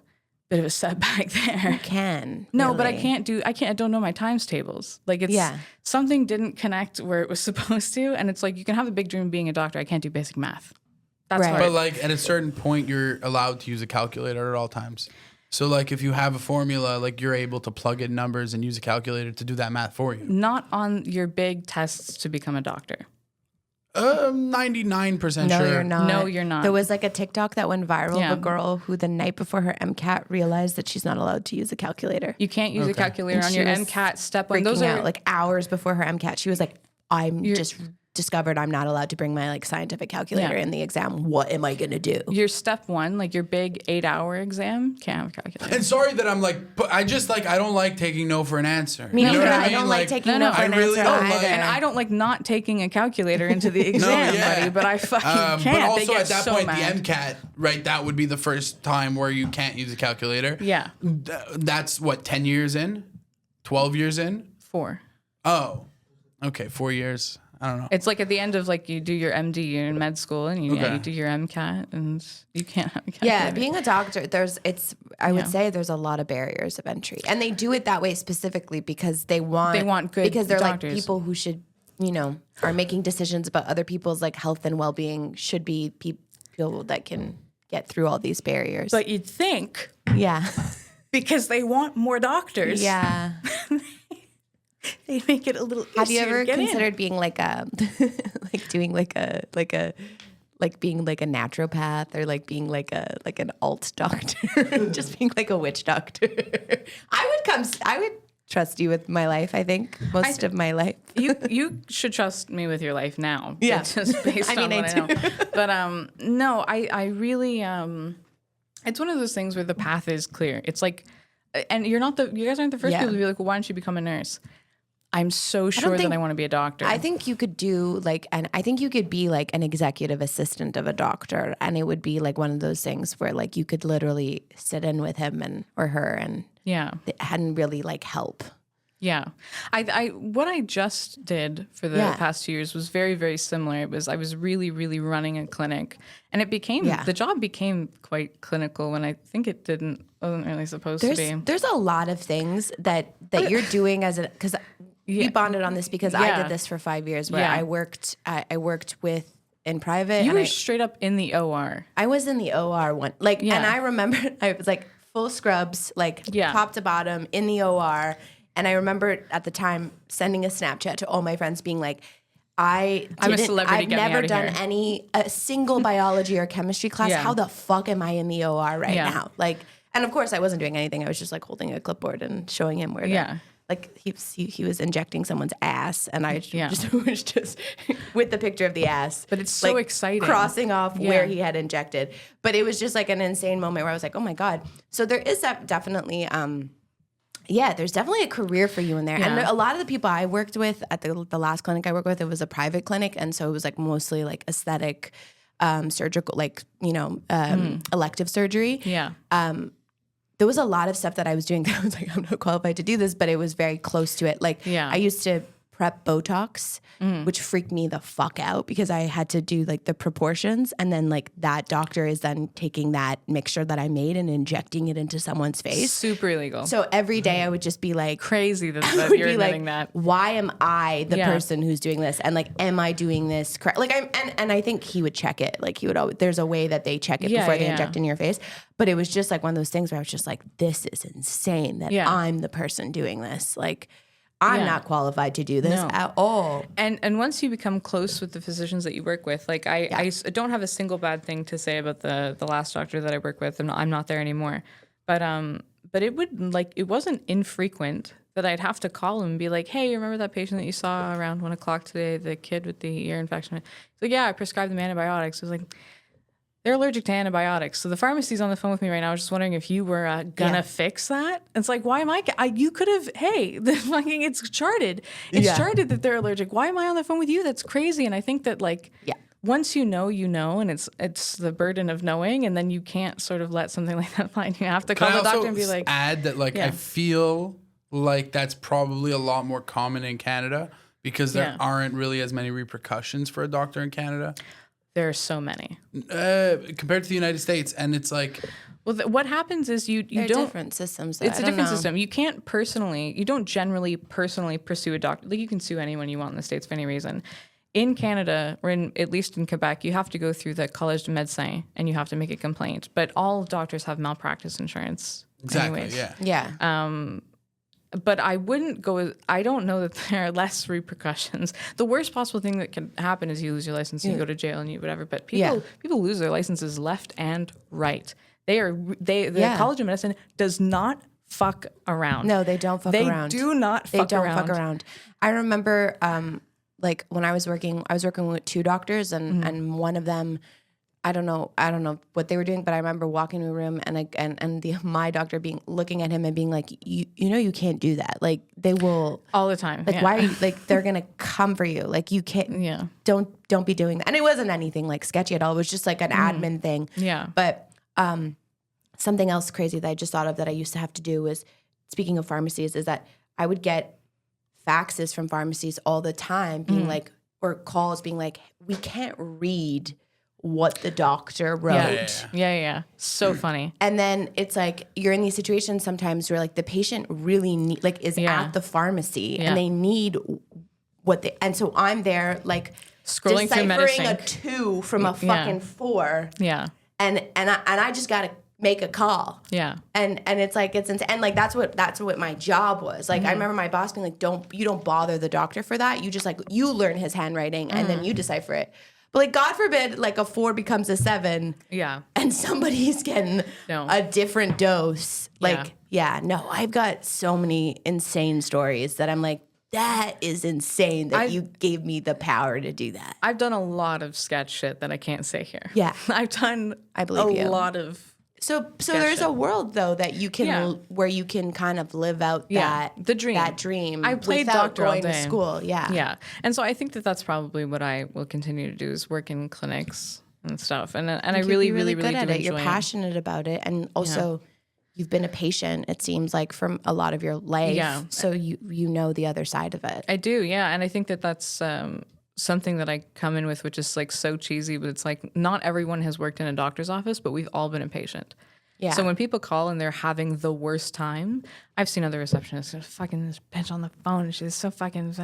bit of a setback there.
You can.
No, but I
really.
I don't know my times tables. Like it's
Yeah.
something didn't connect where it was supposed to. And it's like, you can have a big dream of being a doctor. I can't do basic math. That's
Right.
hard.
But like at a certain point, you're allowed to use a calculator at all times. So like if you have a formula, like you're able to plug in numbers and use a calculator to do that math for you.
Not on your big tests to become a doctor.
99%
No,
sure.
you're not.
No, you're not.
There was like a TikTok that went viral
Yeah.
of a girl who the night before her MCAT realized that she's not allowed to use a calculator.
You can't use a calculator
And
on
she
your
was
MCAT step one.
Freaking
Those are
out like hours before her MCAT. She was like, I'm just discovered I'm not allowed to bring my like scientific calculator in the exam, what am I gonna do?
Your step 1, like your big 8-hour exam, can't have a calculator.
And sorry that I'm like, but I don't like taking no for an answer.
Me
You know
neither.
what
I don't like taking no for an
I really
answer
don't
either.
like-
And I don't like not taking a calculator into the exam, buddy, but I fucking can't.
But
They
also
get
at that
so
point,
mad.
the MCAT, right? That would be the first time where you can't use a calculator.
Yeah,
That's what, 10 years in, 12 years in.
4.
Oh, okay, 4 years. I don't know.
It's like at the end of like you do your MD, you're in med school, and you do your MCAT, and you can't have a calculator.
Yeah, being a doctor, I would say there's a lot of barriers of entry. And they do it that way specifically because they want
good
because they're
doctors.
like people who should, are making decisions about other people's like health and well-being should be people that can get through all these barriers.
But you'd think
yeah.
because they want more doctors,
Yeah.
they make it a little easier
Have you ever
to get
considered being like a like doing like being like a naturopath or like being like an alt doctor, just being like a witch doctor? I would trust you with my life. I think most of my life.
You should trust me with your life now.
Yeah.
Just based
I mean,
on
I
what I know. But no, I really it's one of those things where the path is clear. It's like, and you guys aren't the first
Yeah.
people to be like, well, why don't you become a nurse? I'm so sure
think-
that I want to be a doctor.
I think you could do like, and I think you could be like an executive assistant of a doctor, and it would be like one of those things where like you could literally sit in with him or her, and
yeah.
it hadn't really like help.
Yeah. I what I just did for the past 2 years was very, very similar. I was really, really running a clinic, and it became the job became quite clinical when I think it wasn't really supposed to be.
There's a lot of things that you're doing because we bonded on this because I did this for 5 years where I worked with in private.
You
and
were straight up in the OR.
I was in the OR one, and I remember I was like full scrubs, like top to bottom in the OR. And I remember at the time sending a Snapchat to all my friends being like, I'm
a celebrity,
I've
get me
never
outta
done
here.
a single biology or chemistry class.
Yeah.
How the fuck am I in the OR right now? Like, and of course I wasn't doing anything. I was just like holding a clipboard and showing him where to, like he was injecting someone's ass, and I just was just with the picture of the ass.
But it's so
like,
exciting.
crossing off where he had injected. But it was just like an insane moment where I was like, oh my God. So there is definitely there's definitely a career for you in there. And a lot of the people I worked with at the last clinic I worked with, it was a private clinic. And so it was like mostly like aesthetic, surgical, like, elective surgery.
Yeah.
There was a lot of stuff that I was doing that I was like, I'm not qualified to do this, but it was very close to it. Like I used to prep Botox, which freaked me the fuck out because I had to do like the proportions, and then like that doctor is then taking that mixture that I made and injecting it into someone's face.
Super illegal.
So every day I would just be like,
Crazy that
would
you're
be
admitting
like,
that.
why am I the person who's doing this? And like, am I doing this correct? Like and I think he would check it. Like he would always, there's a way that they check it before they inject in your face. But it was just like one of those things where I was just like, this is insane that I'm the person doing this. Like, I'm not qualified to do this at all.
And once you become close with the physicians that you work with, like I don't have a single bad thing to say about the last doctor that I work with, and I'm not there anymore. But it would it wasn't infrequent that I'd have to call him and be like, hey, you remember that patient that you saw around 1 o'clock today, the kid with the ear infection? He's like, yeah, I prescribed them antibiotics. I was like, they're allergic to antibiotics. So the pharmacy's on the phone with me right now. I was just wondering if you were gonna fix that. It's like, why am you could have, hey, it's charted. It's charted that they're allergic. Why am I on the phone with you? That's crazy. And I think that once you know, and it's the burden of knowing, and then you can't sort of let something like that fly. You have to call the doctor and be like,
add that I feel like that's probably a lot more common in Canada because there aren't really as many repercussions for a doctor in Canada.
there are so many.
Compared to the United States, and it's like...
Well, what happens is you
They're
don't...
different systems.
It's a different system. You can't you don't generally personally pursue a doctor. Like, you can sue anyone you want in the States for any reason. In Canada, or at least in Quebec, you have to go through the Collège de Médecins and you have to make a complaint. But all doctors have malpractice insurance.
Exactly,
anyways.
Yeah.
But I wouldn't go... I don't know that there are less repercussions. The worst possible thing that can happen is you lose your license and you go to jail and you whatever. But people lose their licenses left and right. The College of Medicine does not fuck around.
No, they don't fuck around.
They do not fuck around.
They don't fuck around. I remember like when I was working with 2 doctors, and one of them, I don't know what they were doing, but I remember walking to a room and my doctor looking at him and being like, you know, you can't do that. Like they will
all the time.
like, why are you like, they're going to come for you. Like you can't, don't be doing that. And it wasn't anything like sketchy at all. It was just like an admin thing.
Yeah.
But, something else crazy that I just thought of that I used to have to do was, speaking of pharmacies, is that I would get faxes from pharmacies all the time being like, or calls being like, we can't read what the doctor wrote.
Yeah. So funny.
And then it's like, you're in these situations sometimes where like the patient really is at the pharmacy and they need and so I'm there like
Scrolling through
deciphering a
medicine.
2 from a fucking 4.
Yeah.
And I just got to make a call.
Yeah.
And it's like, it's insane. And like, that's what my job was. Like, I remember my boss being like, you don't bother the doctor for that. You just like, you learn his handwriting and then you decipher it. But like, God forbid, like a 4 becomes a 7.
Yeah.
And somebody's getting a different dose. Like, no, I've got so many insane stories that I'm like, that is insane that you gave me the power to do that.
I've done a lot of sketch shit that I can't say here.
Yeah.
I've done
I believe you.
lot of
So there's a world though that you can where you can kind of live out
the dream.
that dream.
I played
without
doctor all
going to
day.
school. Yeah.
Yeah. And so I think that that's probably what I will continue to do is work in clinics and stuff. And I really, really, really
good at
do
it. You're
enjoy it.
passionate about it, and also you've been a patient. It seems like from a lot of your life.
Yeah.
So you know the other side of it.
I do, yeah. And I think that that's something that I come in with, which is like so cheesy, but it's like not everyone has worked in a doctor's office, but we've all been a patient.
Yeah.
So when people call and they're having the worst time, I've seen other receptionists, fucking this bitch on the phone, and she's so fucking...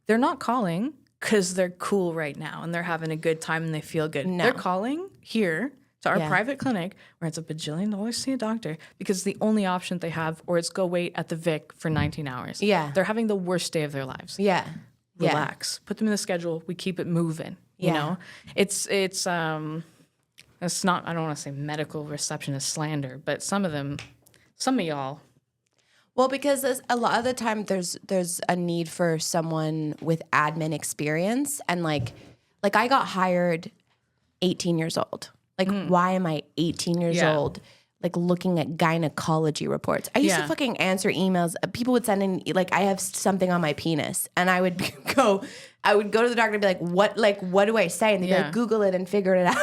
They're not calling because they're cool right now and they're having a good time and they feel good.
No.
They're calling here to our private clinic where it's $1 bajillion to see a doctor because it's the only option they have, or it's go wait at the Vic for 19 hours.
Yeah.
They're having the worst day of their lives.
Yeah.
Relax. Put them in the schedule. We keep it moving. You know? It's not, I don't want to say medical receptionist slander, but some of y'all.
Well, because a lot of the time there's a need for someone with admin experience, and like I got hired 18 years old. Like, why am I 18 years old? Like looking at gynecology reports. I used to fucking answer emails. People would send in like, I have something on my penis, and I would go to the doctor and be like, what do I say? And they'd be like, Google it and figure it out.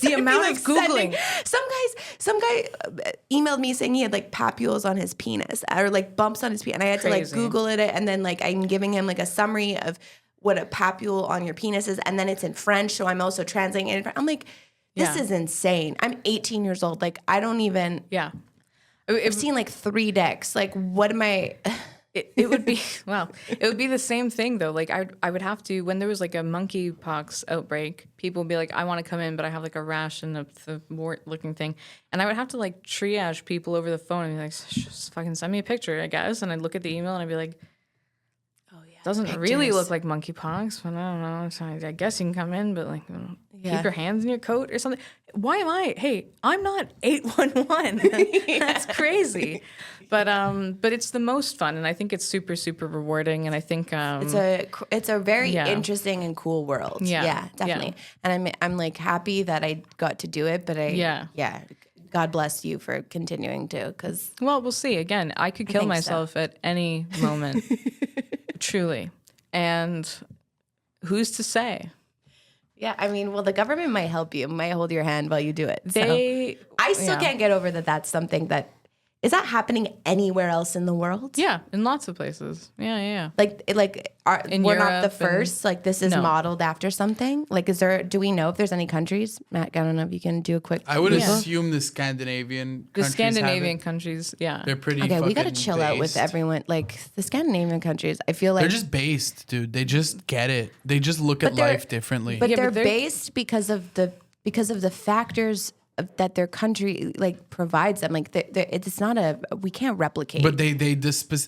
The amount of Googling.
Some guy emailed me saying he had like papules on his penis or like bumps on his penis, and I had to like Google it, and then like I'm giving him like a summary of what a papule on your penis is, and then it's in French, so I'm also translating it. I'm like, this is insane. I'm 18 years old. Like, I don't even.
Yeah.
I've seen like 3 dicks. Like, what am I?
It would be, well, it would be the same thing though. Like I would have to, when there was like a monkeypox outbreak, people would be like, I want to come in, but I have like a rash and the wart looking thing. And I would have to like triage people over the phone and be like, just fucking send me a picture, I guess. And I'd look at the email and I'd be like, doesn't really look like monkeypox, but I don't know. So I guess you can come in, but like, keep your hands in your coat or something. Why am I? Hey, I'm not 811. That's crazy. But it's the most fun, and I think it's super, super rewarding. And I think
it's a very interesting and cool world. Yeah, definitely.
Yeah.
And I'm like happy that I got to do it, but God bless you for continuing to, because
well, we'll see. Again, I could kill myself at any moment. Truly. And who's to say?
Yeah, I mean, well, the government might help you, might hold your hand while you do it. I still can't get over that that's something that, is that happening anywhere else in the world?
Yeah, in lots of places. Yeah.
We're not the first. Like, this is modeled after something. Like, do we know if there's any countries? Matt, I don't know if you can do a quick.
I would assume the Scandinavian
countries, yeah.
They're pretty.
Okay, we got to
fucking
chill out with
based.
everyone. Like, the Scandinavian countries, I feel like
They're just based, dude. They just get it. They just look at life differently.
But they're based because of the factors that their country like provides them. Like it's not we can't replicate.
But they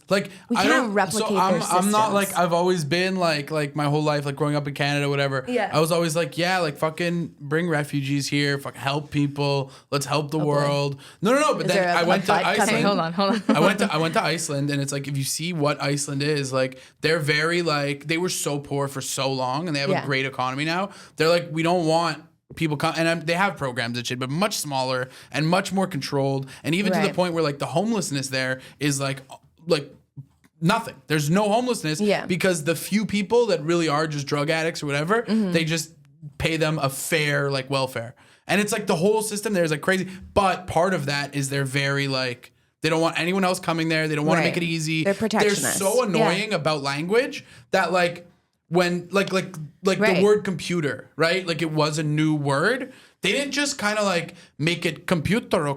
like
We
I
can't
don't
replicate
so
their
I'm not like
systems.
I've always been like my whole life, like growing up in Canada, whatever.
Yeah.
I was always like, yeah, like fucking bring refugees here, fuck help people, let's help the world. No. But
Is
then
there
I
a
went to
butt coming?
Iceland.
Hold on.
I went to Iceland, and it's like if you see what Iceland is, like they're very like they were so poor for so long, and they have a great economy now. They're like, we don't want people come, and they have programs and shit, but much smaller and much more controlled, and even to the point where like the homelessness there is like nothing. There's no homelessness because the few people that really are just drug addicts or whatever, they just pay them a fair like welfare, and it's like the whole system there is like crazy. But part of that is they're very like they don't want anyone else coming there. They don't want to make it easy.
They're protectionist.
They're so annoying about language that like. When like the word computer, right? Like it was a new word. They didn't just kind of like make it computer.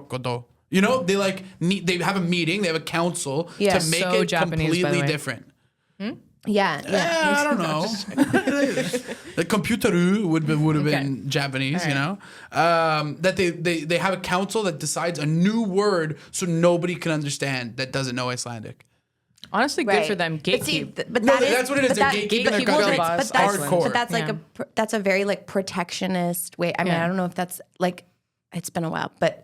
You know, they like they have a meeting, they have a council to make
so
it
Japanese, by the
completely
way.
different.
Yeah.
I don't know. The computer would have been Japanese, you know. That they have a council that decides a new word so nobody can understand that doesn't know Icelandic.
Honestly, good for them.
But see,
Gatekeep.
but
No,
that is,
that's what it is.
but
They're
that-
gatekeeping
but
their
people-
country.
but that's
Hardcore.
But that's like that's a very like protectionist way. I mean, I don't know if that's like it's been a while, but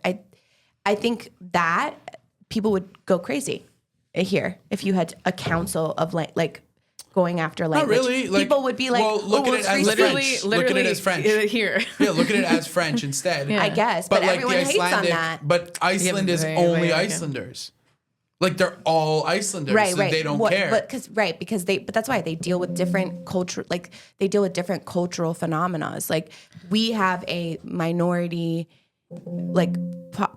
I think that people would go crazy here if you had a council of like going after language.
Not really. Like,
people would be like,
well, look at it
it's
as
free
French.
speech.
Look at it as French.
Here.
Yeah, look at it as French instead.
I guess, but
like
everyone hates on that.
But Iceland is
they-
only
they-
Icelanders. Like they're all Icelanders,
Right,
so
right.
they don't
What-
care.
But that's why they deal with different culture. Like they deal with different cultural phenomena. Like we have a minority, like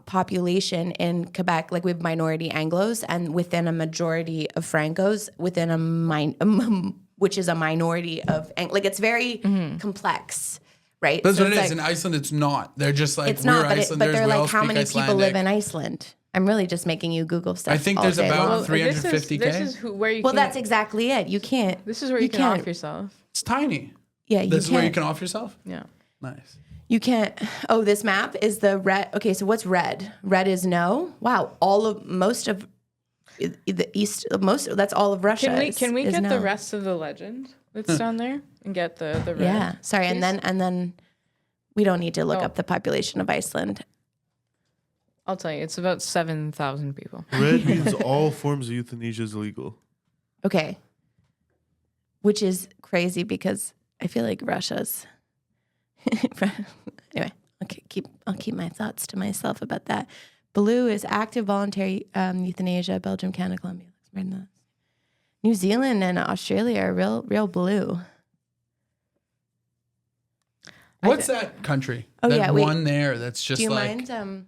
population in Quebec. Like we have minority Anglos, and within a majority of Francos, within which is a minority of like it's very complex. Right.
That's
So
what it
it's
is.
like-
In Iceland, it's not. They're just like
It's
we're
not, but
Icelanders.
they're
we all
like, how
speak
many people live
Icelandic.
in Iceland? I'm really just making you Google stuff.
I think
all
there's
day
about
long.
350K.
This is where you
Well,
can,
that's exactly it. You can't.
this is where you can off
can't.
yourself.
It's tiny.
Yeah, you
This is
can't.
where you can off yourself.
Yeah.
Nice.
You can't. Oh, this map is the red. Okay, so what's red? Red is no. Wow, most of the east. That's all of Russia.
Can we
is
get
no.
the rest of the legend that's down there and get the red?
Yeah. Sorry,
please?
and then we don't need to look
Oh.
up the population of Iceland.
I'll tell you, it's about 7,000 people.
Red means all forms of euthanasia is illegal.
Okay. Which is crazy because I feel like Russia's. Anyway, I'll keep my thoughts to myself about that. Blue is active voluntary euthanasia. Belgium, Canada, Colombia, New Zealand, and Australia are real blue.
What's that country?
Oh,
that
yeah, wait.
one there that's just
Do you
like
mind?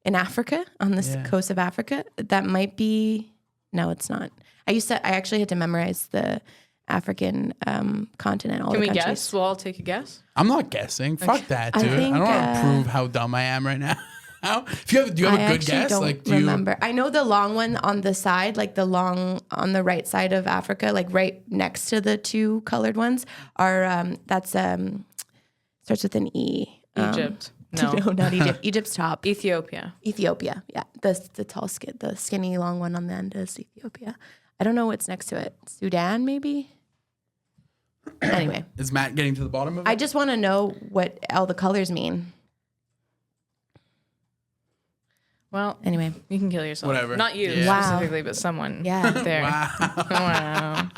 In Africa, on the coast of Africa, that might be. No, it's not. I actually had to memorize the African continent. All
Can
the
we
countries.
guess? We'll all take a guess.
I'm not guessing. Fuck that,
I
dude. I,
think,
don't want to prove how dumb I am right now. Do you have a
I
good
actually
guess?
don't
Like, do you
remember. I know the long one on the side, like the long on the right side of Africa, like right next to the two colored ones, are that's starts with an E.
Egypt. No.
No, not Egypt. Egypt's top.
Ethiopia.
Ethiopia. Yeah, the skinny long one on the end is Ethiopia. I don't know what's next to it. Sudan, maybe. Anyway,
Is Matt getting to the bottom of it?
I just want to know what all the colors mean.
Well,
Anyway,
you can kill yourself.
Whatever.
Not you
Yeah.
Wow.
specifically, but someone
Yeah.
there. Wow.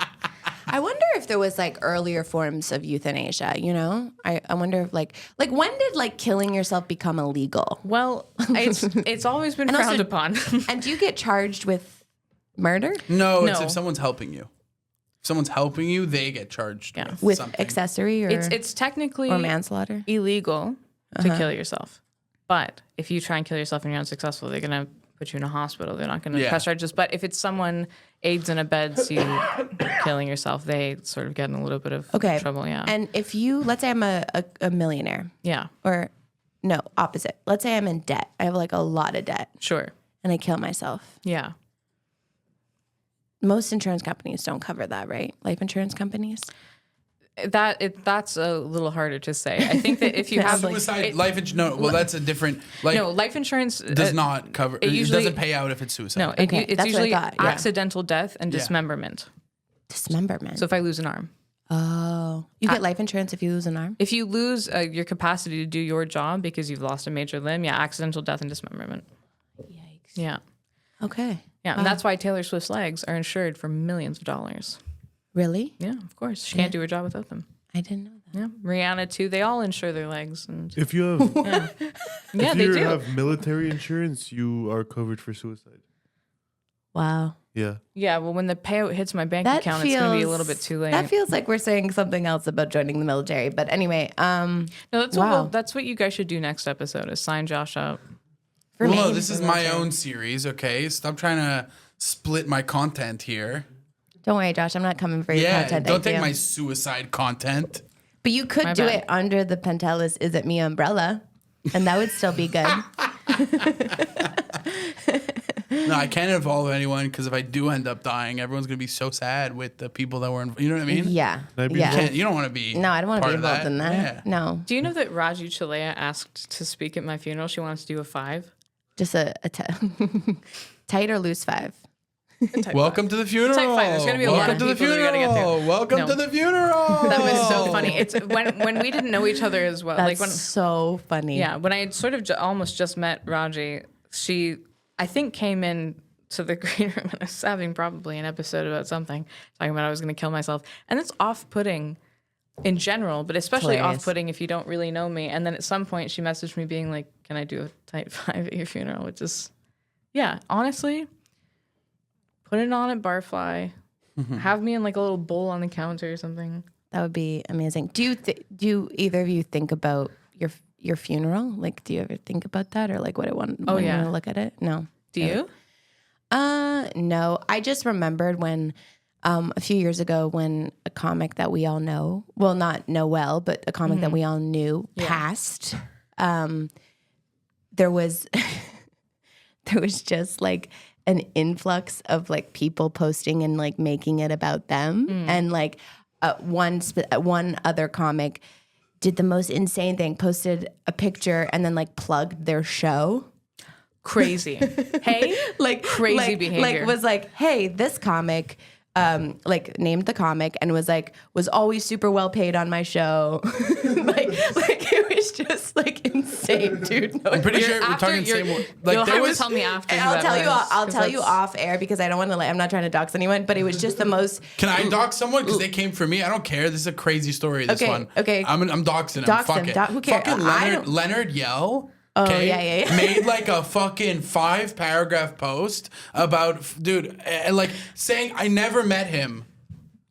I wonder if there was like earlier forms of euthanasia. You know, I wonder if like when did like killing yourself become illegal?
Well, it's always been
And also-
frowned upon.
And do you get charged with murder
No, it's
No.
if someone's helping you. If someone's helping you, they get charged
Yeah.
with
something.
accessory or
It's technically
or manslaughter?
illegal to kill yourself. But if you try and kill yourself and you're unsuccessful, they're going to put you in a hospital. They're not going to
Yeah.
press charges. But if it's someone aids and abets you killing yourself, they sort of get in a little bit of trouble. Yeah.
And if you, let's say I'm a millionaire,
yeah.
or no, opposite. Let's say I'm in debt. I have like a lot of debt,
Sure.
and I kill myself.
Yeah.
Most insurance companies don't cover that, right? Life insurance companies.
That's a little harder to say. I think that if you have
Suicide, life insurance. No, well, that's a different. Like,
no, life insurance
does not cover. It
usually
doesn't pay out if it's suicide.
No,
Okay,
it's
that's what I
usually
thought, yeah.
accidental death and
Yeah.
dismemberment.
Dismemberment.
So if I lose an arm,
oh, you get life insurance if you lose an arm?
if you lose your capacity to do your job because you've lost a major limb, yeah, accidental death and dismemberment.
Yikes.
Yeah,
Okay.
yeah, and that's why Taylor Swift's legs are insured for millions of dollars.
Really?
Yeah, of course, she can't do her job without them.
I didn't know that.
Yeah, Rihanna too. They all insure their legs, and
If you have,
yeah,
if
they
you
do.
have military insurance, you are covered for suicide.
Wow.
Yeah.
Yeah, well, when the payout hits my bank
That
account,
feels,
it's going to be a little bit too late.
That feels like we're saying something else about joining the military. But anyway,
no, that's
wow.
that's what you guys should do next episode is sign Josh up.
for
Well,
me,
no, this is my own series. Okay, stop trying to split my content here.
don't worry, Josh. I'm not coming for your
Yeah,
content.
don't take
idea.
my suicide content.
But you could
My
do
bad.
it under the Pantelis Is It Me umbrella, and that would still be good.
No, I can't involve anyone because if I do end up dying, everyone's gonna be so sad with the people that were involved. You know what I mean?
Yeah.
I be
Yeah.
involved?
You don't want to be.
No, I don't want to
part
be
of
involved in that.
Yeah.
No.
Do you know that Raji Chalea asked to speak at my funeral? She wants to do a 5.
Just a tight or loose 5.
Welcome to the funeral.
Type 5. There's gonna be a lot
Welcome
of
to the
people that we gotta get
funeral.
through.
Welcome
No.
to the funeral.
That was so funny. It's when we didn't know each other as well.
That's
like when
so funny.
yeah, when I had sort of almost just met Raji, she I think came in to the green room and I was having probably an episode about something talking about I was going to kill myself, and it's off-putting in general, but especially
Hilarious.
off-putting if you don't really know me. And then at some point she messaged me being like, "Can I do a type 5 at your funeral?" Which is, yeah, honestly, put it on at Barfly, have me in like a little bowl on the counter or something.
That would be amazing. Do you either of you think about your funeral? Like, do you ever think about that, or like what I want?
Oh,
when you
yeah.
want to look at it. No.
Do you?
No. I just remembered when a few years ago when a comic that we all know, well, not know well, but a comic that we all knew passed. There was there was just like an influx of like people posting and like making it about them, and like one other comic did the most insane thing, posted a picture and then like plugged their show.
Crazy. Hey,
Like
crazy behavior.
Like was like, hey, this comic, like named the comic and was always super well paid on my show. like it was just like insane, dude. No,
I'm pretty sure we're
after
talking the same.
you'll
Like
have
there
to
was.
tell me after. who
I'll
that
tell you.
was,
I'll
'cause
tell you
that's-
off air because I don't want to. I'm not trying to dox anyone, but it was just the most.
Can I dox someone because they came for me? I don't care. This is a crazy story. This
Okay,
one.
okay.
I'm doxing him.
Dox
Fuck
him.
it.
Who cares?
Fucking
I
Leonard.
don't-
Leonard Yell.
Oh,
Okay,
yeah.
made like a fucking 5-paragraph post about dude, and like saying I never met him,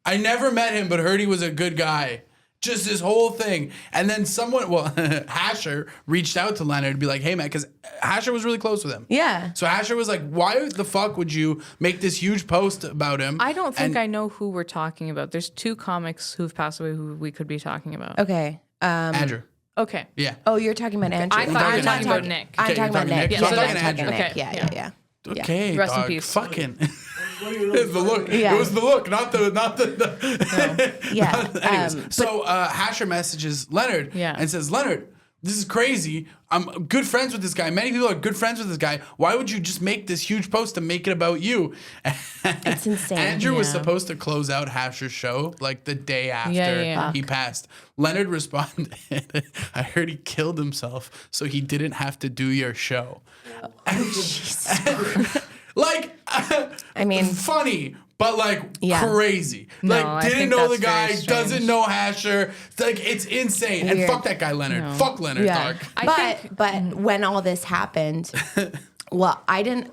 but heard he was a good guy. Just this whole thing, and then someone, Hasher reached out to Leonard to be like, "Hey man," because Hasher was really close with him.
Yeah.
So Hasher was like, "Why the fuck would you make this huge post about him?"
I don't think
And-
I know who we're talking about. There's 2 comics who've passed away who we could be talking about.
Okay.
Andrew.
Okay.
Yeah.
Oh, you're talking about Andrew.
I thought you were
I'm not
talking about Nick.
I'm
Okay,
talking
you're
about
talking
Nick.
Nick.
Yeah,
So I'm
I'm
talking
talking
Andrew.
Nick.
Okay,
Yeah.
Okay,
Rest in
dog.
peace.
Fucking. It was the look.
Yeah.
It was the look, not the.
Yeah.
Anyways, so Hasher messages Leonard and says, Leonard, this is crazy. I'm good friends with this guy. Many people are good friends with this guy. Why would you just make this huge post to make it about you?
It's insane.
Andrew was
Yeah.
supposed to close out Hasher's show like the day after
Yeah.
he passed. Leonard responded, I heard he killed himself so he didn't have to do your show. Like,
I mean,
funny, but like
Yeah.
crazy.
No,
Like,
I
didn't
think
know the
that's
guy,
very strange.
doesn't know Hasher. Like, it's insane. And
Weird.
fuck that guy, Leonard. Fuck Leonard,
yeah.
dog.
But when all this happened, well, I didn't.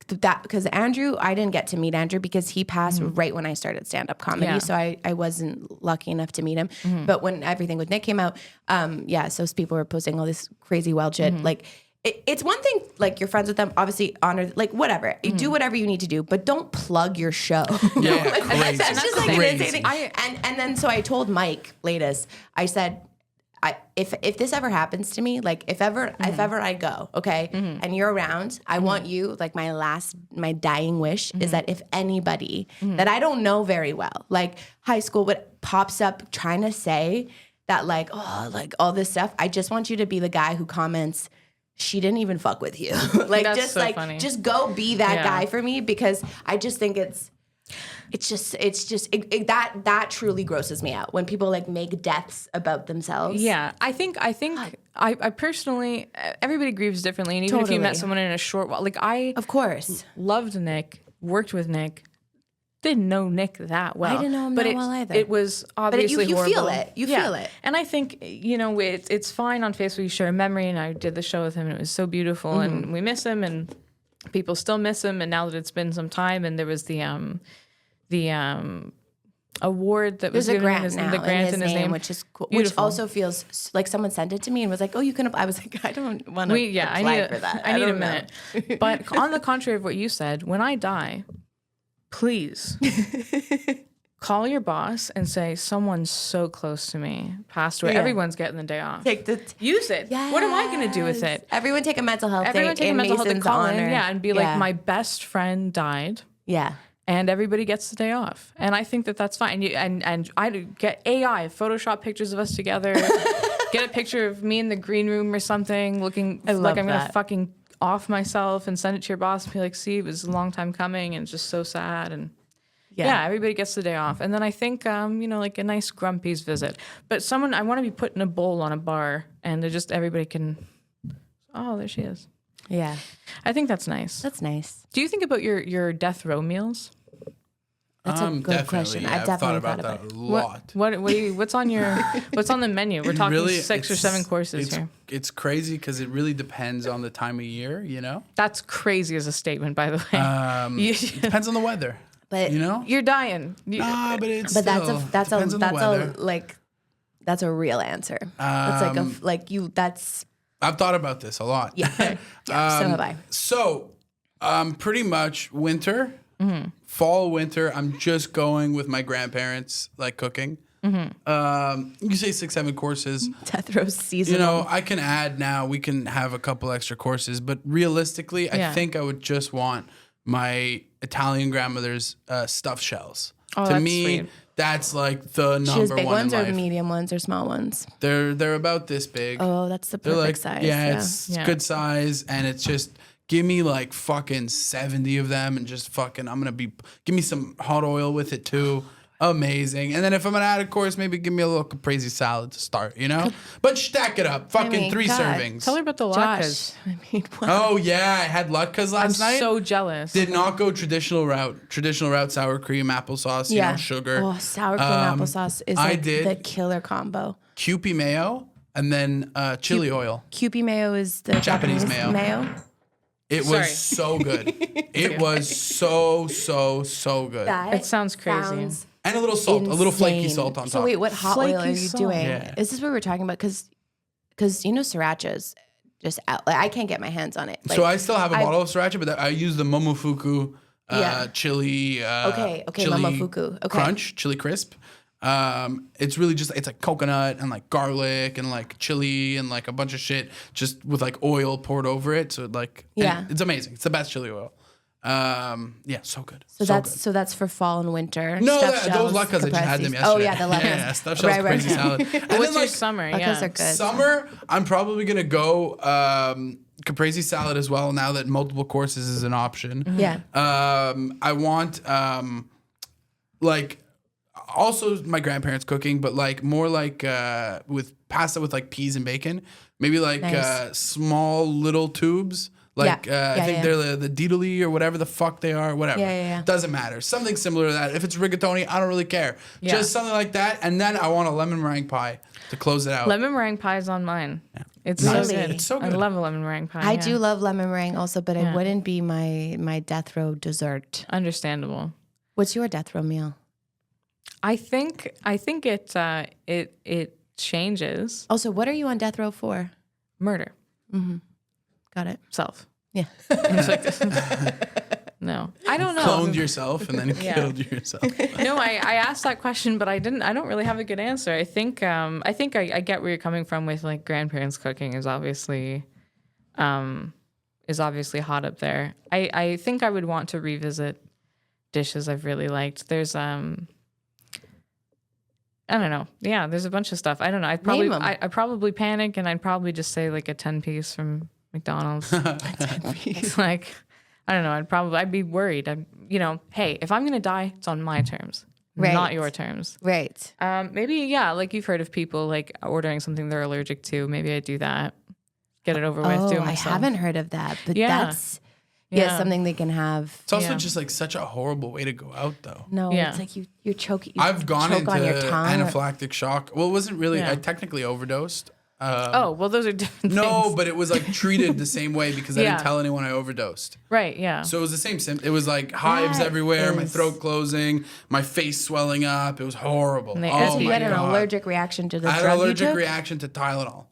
That because Andrew, I didn't get to meet Andrew because he passed right when I started stand-up comedy,
Yeah.
so I wasn't lucky enough to meet him. But when everything with Nick came out, so people were posting all this crazy wild shit. Like it's one thing, like you're friends with them, obviously honor, like whatever, you do whatever you need to do, but don't plug your show.
Yeah,
Like,
crazy.
that's just like an
Crazy.
insane thing. And then so I told Mike latest, I said, if this ever happens to me, like if ever I go, okay, and you're around, I want you, like my dying wish is that if anybody that I don't know very well, like high school, what pops up trying to say that like, oh, like all this stuff, I just want you to be the guy who comments, she didn't even fuck with you. Like,
That's
just
so
like,
funny.
just go be that
Yeah.
guy for me, because I just think that truly grosses me out when people like make deaths about themselves.
Yeah, I think I personally, everybody grieves differently, and even if you met
Totally.
someone in a short while, like I
Of course.
loved Nick, worked with Nick, didn't know Nick that well.
I didn't know him
but
that well either.
It was
But
obviously
you
horrible.
feel it. You feel it.
And I think, it's fine on Facebook. You share a memory, and I did the show with him, and it was so beautiful,
Mm-hmm.
and we miss him, and people still miss him. And now that it's been some time, and there was the award that was
There's a
given
grant now
the grant
in his name, which is cool. Which
Beautiful.
also feels like someone sent it to me and was like, "Oh, you can." I was like, "I don't want to
I
apply
need
for that.
I need a
don't know."
minute. But on the contrary of what you said, when I die, please call your boss and say someone so close to me passed away.
Yeah.
Everyone's getting the day off.
Take the
Use it. What am I going to do with it?
Everyone take a mental health
Everyone
day
take a
in
mental health
Mason's
and call
honor.
in, and be
Yeah.
like, my best friend died.
Yeah.
And everybody gets the day off, and I think that that's fine. And I get AI Photoshop pictures of us together, get a picture of me in the green room or something, looking
love
like I'm gonna
that.
fucking off myself, and send it to your boss and be like, "See, it was a long time coming, and it's just so sad." And yeah, everybody gets the day off, and then I think like a nice Grumpy's visit. But I want to be put in a bowl on a bar, and everybody can. Oh, there she is.
Yeah.
I think that's nice.
That's nice.
Do you think about your death row meals?
That's a good question.
Yeah,
I've definitely
thought about that a lot.
What's on the menu? We're talking
Really,
6 or 7 courses here.
It's crazy because it really depends on the time of year,
That's crazy as a statement, by the way.
It depends on the weather.
But
You're dying.
Nah, but it's
but
still, depends on the weather.
that's a real answer. That's like that's
I've thought about this a lot.
yeah. So have I.
So, pretty much winter, fall, winter. I'm just going with my grandparents, like cooking. You say 6, 7 courses.
Death row seasonal.
I can add now. We can have a couple extra courses, but realistically, I think I would just want my Italian grandmother's stuffed shells.
Oh,
to
that's
me,
sweet.
that's like the
She has
number
big
one
ones
in
or
life.
medium ones or small ones.
They're about this big.
Oh, that's the
They're
perfect
like,
size.
yeah, it's
Yeah.
good size, and it's just give me like fucking 70 of them, and just fucking give me some hot oil with it too. Amazing. And then if I'm gonna add a course, maybe give me a little caprese salad to start, But stack it up, fucking 3
God.
servings.
Tell her about the latkes.
Josh. I mean, what?
Oh yeah, I had latkes
I'm
last night.
so jealous.
Did not go traditional route, sour cream, applesauce, sugar.
Oh, sour cream applesauce is
I
like
did.
the killer combo.
Kewpie mayo, and then chili oil.
Kewpie mayo is the
Japanese mayo. It
Sorry.
was so good. It was so good.
That
It sounds crazy.
sounds
And a little salt, a little flaky
insane.
salt on top.
So wait, what hot
Flaky
oil are you
salt.
doing?
Yeah.
Is this what we're talking about? Because srirachas just out. Like, I can't get my hands on it. Like,
So I still have a bottle of sriracha, but I use the Momofuku
Yeah.
chili.
Okay,
chili
Momofuku. Okay.
Crunch, chili crisp. It's really just it's like coconut and like garlic and like chili and like a bunch of shit just with like oil poured over it. So
Yeah.
it's amazing. It's the best chili oil. So good.
So that's for fall and winter.
No,
Stuffed
those
shells,
latkes I just had them
capresses.
yesterday.
Oh yeah, the latkes.
Yeah, stuffed shells,
Right,
crazy
right.
salad. And
What's
then,
your
like,
summer?
Latkes
Yeah.
are good.
Summer, I'm probably gonna go caprese salad as well. Now that multiple courses is an option.
Yeah.
I want like also my grandparents cooking, but like more like with pasta with like peas and bacon. Maybe like
Nice.
small little tubes. Like
Yeah.
I
Yeah,
think
yeah.
they're the Diddley or whatever the fuck they are, whatever.
Yeah.
Doesn't matter. Something similar to that. If it's rigatoni, I don't really care.
Yeah.
Just something like that. And then I want a lemon meringue pie to close it out.
Lemon meringue pie is on mine. It's
Really?
so good.
It's so
I
good.
love a lemon meringue pie.
I
yeah.
do love lemon meringue also, but
Yeah.
it wouldn't be my death row dessert.
Understandable.
What's your death row meal?
I think it changes.
Also, what are you on death row for?
Murder.
Got it.
Self.
Yeah.
It's like this. No, I don't know.
Cloned yourself and then killed yourself.
No, I asked that question, but I don't really have a good answer. I think I get where you're coming from with like grandparents cooking is obviously hot up there. I think I would want to revisit dishes I've really liked. There's I don't know. Yeah, there's a bunch of stuff. I don't know. I'd probably panic and I'd probably just say like a 10-piece from McDonald's. It's like, I don't know. I'd be worried. Hey, if I'm going to die, it's on my terms, not your terms.
Right.
Maybe, yeah, like you've heard of people like ordering something they're allergic to. Maybe I'd do that. Get it over with. Do it
I
myself.
haven't heard of that, but
Yeah.
that's
Yeah.
something they can have.
It's also
Yeah.
just like such a horrible way to go out, though.
No,
Yeah.
it's like you're choking.
I've gone
choke
into
on your tongue.
anaphylactic shock. Well, it wasn't really.
Yeah.
I technically overdosed.
Well, those are different
No,
things.
but it was like treated the same way because I
Yeah.
didn't tell anyone I overdosed.
Right, yeah.
So it was the same symptom. It was like hives
That
everywhere, my
is-
throat closing, my face swelling up. It was horrible.
And they
Oh
asked
So
you
you
my
had an
God.
allergic reaction to the
I had
drug
an
you
allergic
took?
reaction to Tylenol.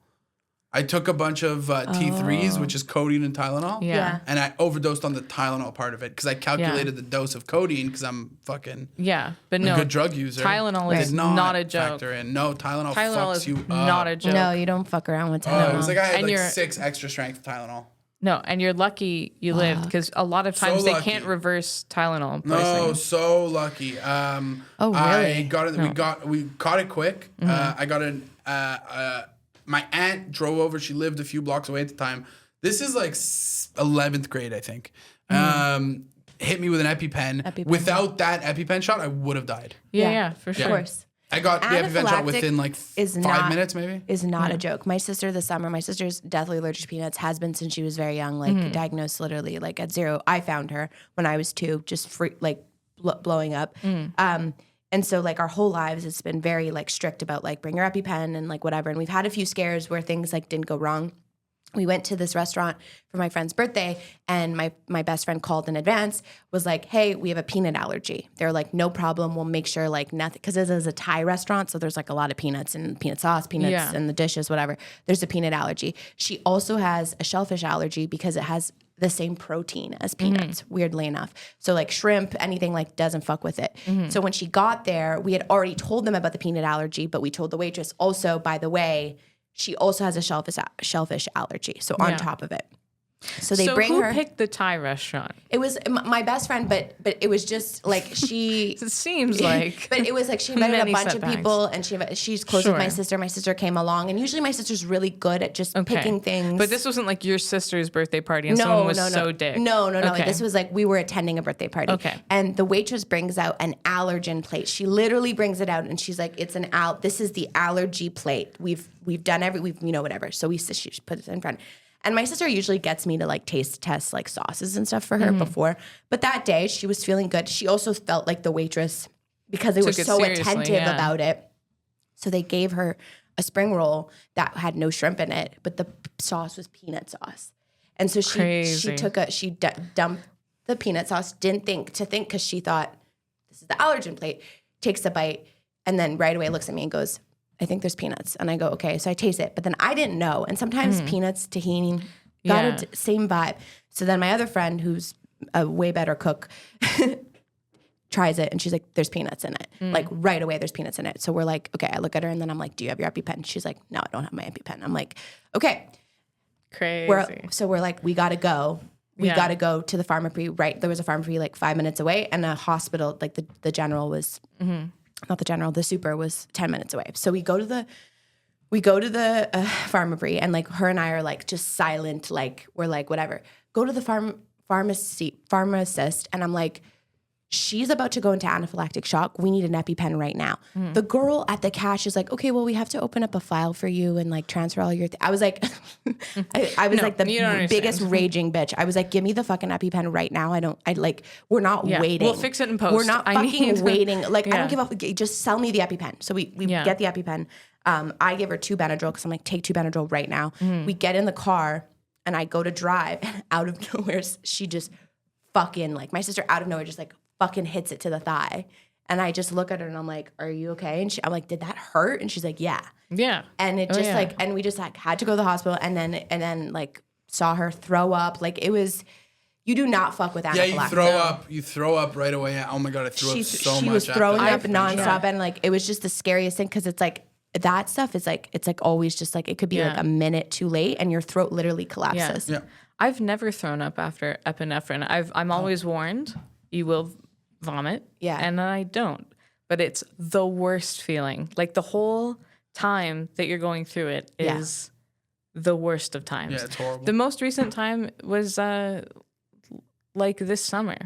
I took a bunch of T3s, which is codeine and Tylenol.
Yeah.
And I overdosed on the Tylenol part of it because I calculated the dose of codeine because I'm fucking
Yeah, but
a
no.
good drug user.
Tylenol is
Did
not a joke.
factor in. No, Tylenol
Tylenol
fucks
is
you up.
not a joke.
No, you don't fuck around with
Oh,
Tylenol.
it was like I had
And
like
you're-
6 extra strength Tylenol.
No, and you're lucky you lived because a lot of times they
lucky.
can't reverse Tylenol
No,
poisoning.
so lucky.
Oh,
I
really?
got it. We caught it quick. I got an. My aunt drove over. She lived a few blocks away at the time. This is like 11th grade, I think. Hit me with an EpiPen. Without that EpiPen shot, I would have died.
Yeah, for sure.
Of course.
I got the EpiPen shot
Anaphylactic
within like
is
5
not-
minutes, maybe.
Is not a joke. My sister this summer, my sister's deathly allergic to peanuts, has been since she was very young, like diagnosed literally like at 0. I found her when I was 2, just free, like blowing up. And so like our whole lives, it's been very like strict about like bring your EpiPen and like whatever. And we've had a few scares where things like didn't go wrong. We went to this restaurant for my friend's birthday, and my best friend called in advance, was like, hey, we have a peanut allergy. They're like, no problem. We'll make sure like nothing, because this is a Thai restaurant, so there's like a lot of peanuts and peanut sauce, peanuts and the dishes, whatever. There's a peanut allergy. She also has a shellfish allergy because it has the same protein as peanuts, weirdly enough. So like shrimp, anything like doesn't fuck with it. So when she got there, we had already told them about the peanut allergy, but we told the waitress also, by the way, she also has a shellfish allergy. So on top of it. So they bring
who
her.
picked the Thai restaurant?
It was my best friend, but it was just like she.
It seems like.
But it was like she invited a
Many
bunch
setbacks.
of people, and she's close with my
Sure.
sister. My sister came along, and usually my sister's really good at just picking things.
But this wasn't like your sister's birthday party and someone was so dick.
No.
Okay.
Like this was like we were attending a birthday party.
Okay.
And the waitress brings out an allergen plate. She literally brings it out, and she's like, "It's this is the allergy plate. We've done whatever." So she put it in front. And my sister usually gets me to like taste test like sauces and stuff for her before. But that day she was feeling good. She also felt like the waitress, because they were
Took it
so
seriously,
attentive
yeah.
about it. So they gave her a spring roll that had no shrimp in it, but the sauce was peanut sauce. And so she
Crazy.
dumped the peanut sauce, didn't think because she thought this is the allergen plate, takes a bite, and then right away looks at me and goes, I think there's peanuts. And I go, okay. So I taste it. But then I didn't know. And sometimes peanuts, tahini, got a same vibe. So then my other friend, who's a way better cook, tries it. And she's like, there's peanuts in it. Like right away, there's peanuts in it. So we're like, okay. I look at her and then I'm like, do you have your EpiPen? She's like, no, I don't have my EpiPen. I'm like, okay.
Crazy.
We're like, we got to go. We
Yeah.
got to go to the pharmacy, right? There was a pharmacy like 5 minutes away, and a hospital, like the general was, not the general, the super was 10 minutes away. So we go to the pharmacy, and like her and I are like just silent, like we're like, whatever. Go to the pharmacist, and I'm like, she's about to go into anaphylactic shock. We need an EpiPen right now. The girl at the cash is like, okay, well, we have to open up a file for you and like transfer all your. I was like, I was like the
you don't
biggest
understand.
raging bitch. I was like, give me the fucking EpiPen right now. We're not waiting.
We'll fix it in post.
We're not
I
fucking
need-
waiting. Like, I
Yeah.
don't give up. Just sell me the EpiPen. So we get the EpiPen. I give her 2 Benadryl because I'm like, take 2 Benadryl right now. We get in the car and I go to drive, and out of nowhere, she just fucking, like, my sister out of nowhere just like fucking hits it to the thigh. And I just look at her and I'm like, are you okay? And I'm like, did that hurt? And she's like, yeah.
Yeah.
And it just like, and we just like had to go to the hospital, and then like saw her throw up. Like it was You do not fuck with
Yeah,
anaphylactic.
you throw up. You throw up right away. Oh my god, I threw up so much.
She was
after
throwing
that.
up nonstop, and like it was just the scariest thing because it's like that stuff is like it's like always just like it could be like a minute too late, and your throat literally collapses.
Yeah.
I've never thrown up after epinephrine. I'm always warned you will vomit.
Yeah.
And I don't. But it's the worst feeling. Like the whole time that you're going through it is the worst of times.
Yeah, it's horrible.
The most recent time was like this summer.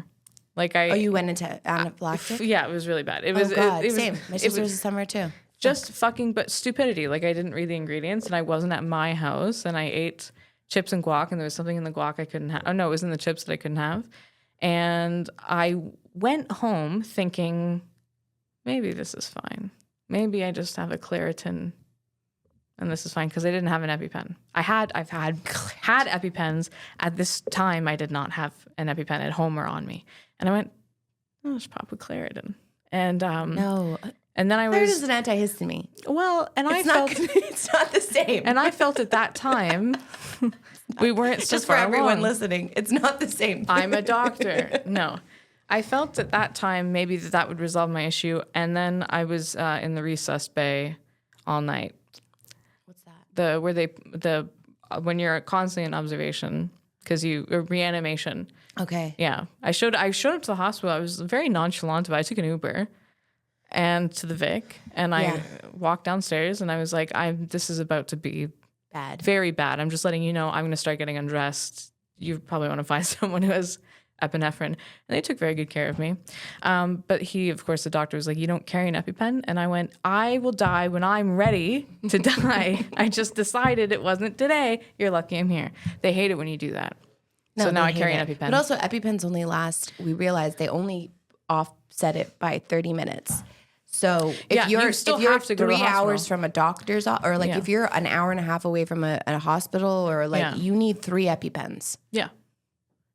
Like
you went into anaphylactic?
Yeah, it was really bad. It was
God,
it was
same. My sister was a summer too.
just fucking but stupidity. Like I didn't read the ingredients and I wasn't at my house and I ate chips and guac and there was something in the guac I couldn't have. Oh no, it was in the chips that I couldn't have. And I went home thinking maybe this is fine. Maybe I just have a Claritin and this is fine because I didn't have an EpiPen. I've had EpiPens. At this time I did not have an EpiPen at home or on me. And I went, oh, let's pop a Claritin. And
No.
and then I
Claritin
was
is an antihistamine.
well, and I
It's
felt
it's not the same.
and I felt at that time we weren't so
just for
far
everyone
along.
listening, it's not the same.
I'm a doctor. No. I felt at that time maybe that would resolve my issue. And then I was in the resus bay all night.
What's that?
When you're constantly in observation because reanimation.
Okay.
Yeah. I showed up to the hospital. I was very nonchalant about it. I took an Uber and to the Vic and I walked downstairs and I was like, this is about to be
Bad.
very bad. I'm just letting you know I'm going to start getting undressed. You probably want to find someone who has epinephrine. And they took very good care of me. But of course, the doctor was like, you don't carry an EpiPen? And I went, I will die when I'm ready to die. I just decided it wasn't today. You're lucky I'm here. They hate it when you do that. So now
they
I carry
hate
an
it.
EpiPen.
But also, EpiPens only last, we realized they only offset it by 30 minutes. So if
you
you're
still
if you're
have to go to
3
the hospital.
hours from a doctor's or like if you're an hour and a half away from a hospital or like you need 3 EpiPens.
Yeah.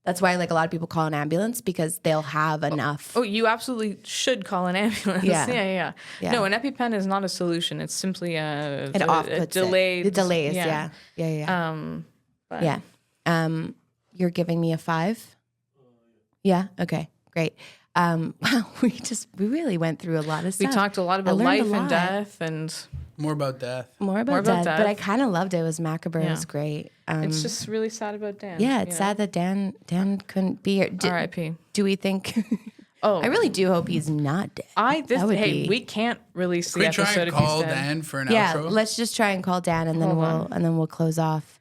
That's why like a lot of people call an ambulance because they'll have enough.
Oh, you absolutely should call an ambulance.
Yeah.
Yeah. No, an EpiPen is not a solution. It's simply a
It
delayed.
It delays.
Yeah.
Yeah. You're giving me a 5? Yeah. Okay. Great. Wow, we really went through a lot of stuff.
We talked a lot
I
about
learned
life
a lot.
and death and
More about death.
More about
about
death, but I
death.
kind of loved it. It was macabre. It was great.
it's just really sad about Dan.
Yeah, it's sad that Dan couldn't be here.
R.I.P.
Do we think?
Oh,
I really do hope he's not dead. would be-
we can't release
Can
the
we try
episode
and
if he's
call
dead.
Dan for an
Yeah,
outro?
let's just try and call Dan, and then we'll close off.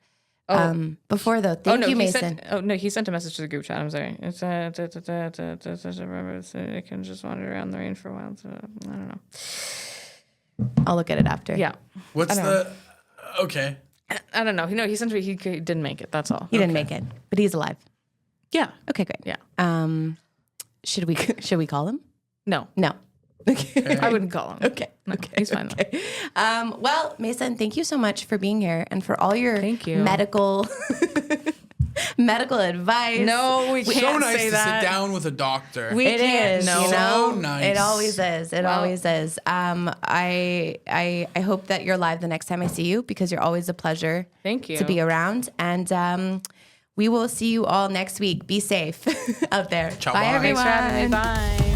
Before though, thank you, Mason.
He sent a message to the group chat. I'm sorry. It's remember, it can just wander around the rain for a while. So, I don't know.
I'll look at it after.
Yeah,
What's
I don't
the... Okay.
I don't know. He sent me. He didn't make it. That's all.
He didn't make it, but he's alive.
Yeah.
Okay, great.
Yeah.
Should we call him?
No,
No. Okay.
I wouldn't call him.
Okay.
No, he's fine. Though.
Well, Mason, thank you so much for being here and for all your
Thank you.
medical advice.
No, we
So
can't
nice
say
to
that.
sit down with a doctor.
We
It
can't.
is,
No.
you know.
So nice.
It always is. It
Well-
always is. I hope that you're live the next time I see you because you're always a pleasure.
Thank you.
To be around, and we will see you all next week. Be safe out there.
Ciao,
Bye,
bye.
everyone.
Thanks for having me. Bye.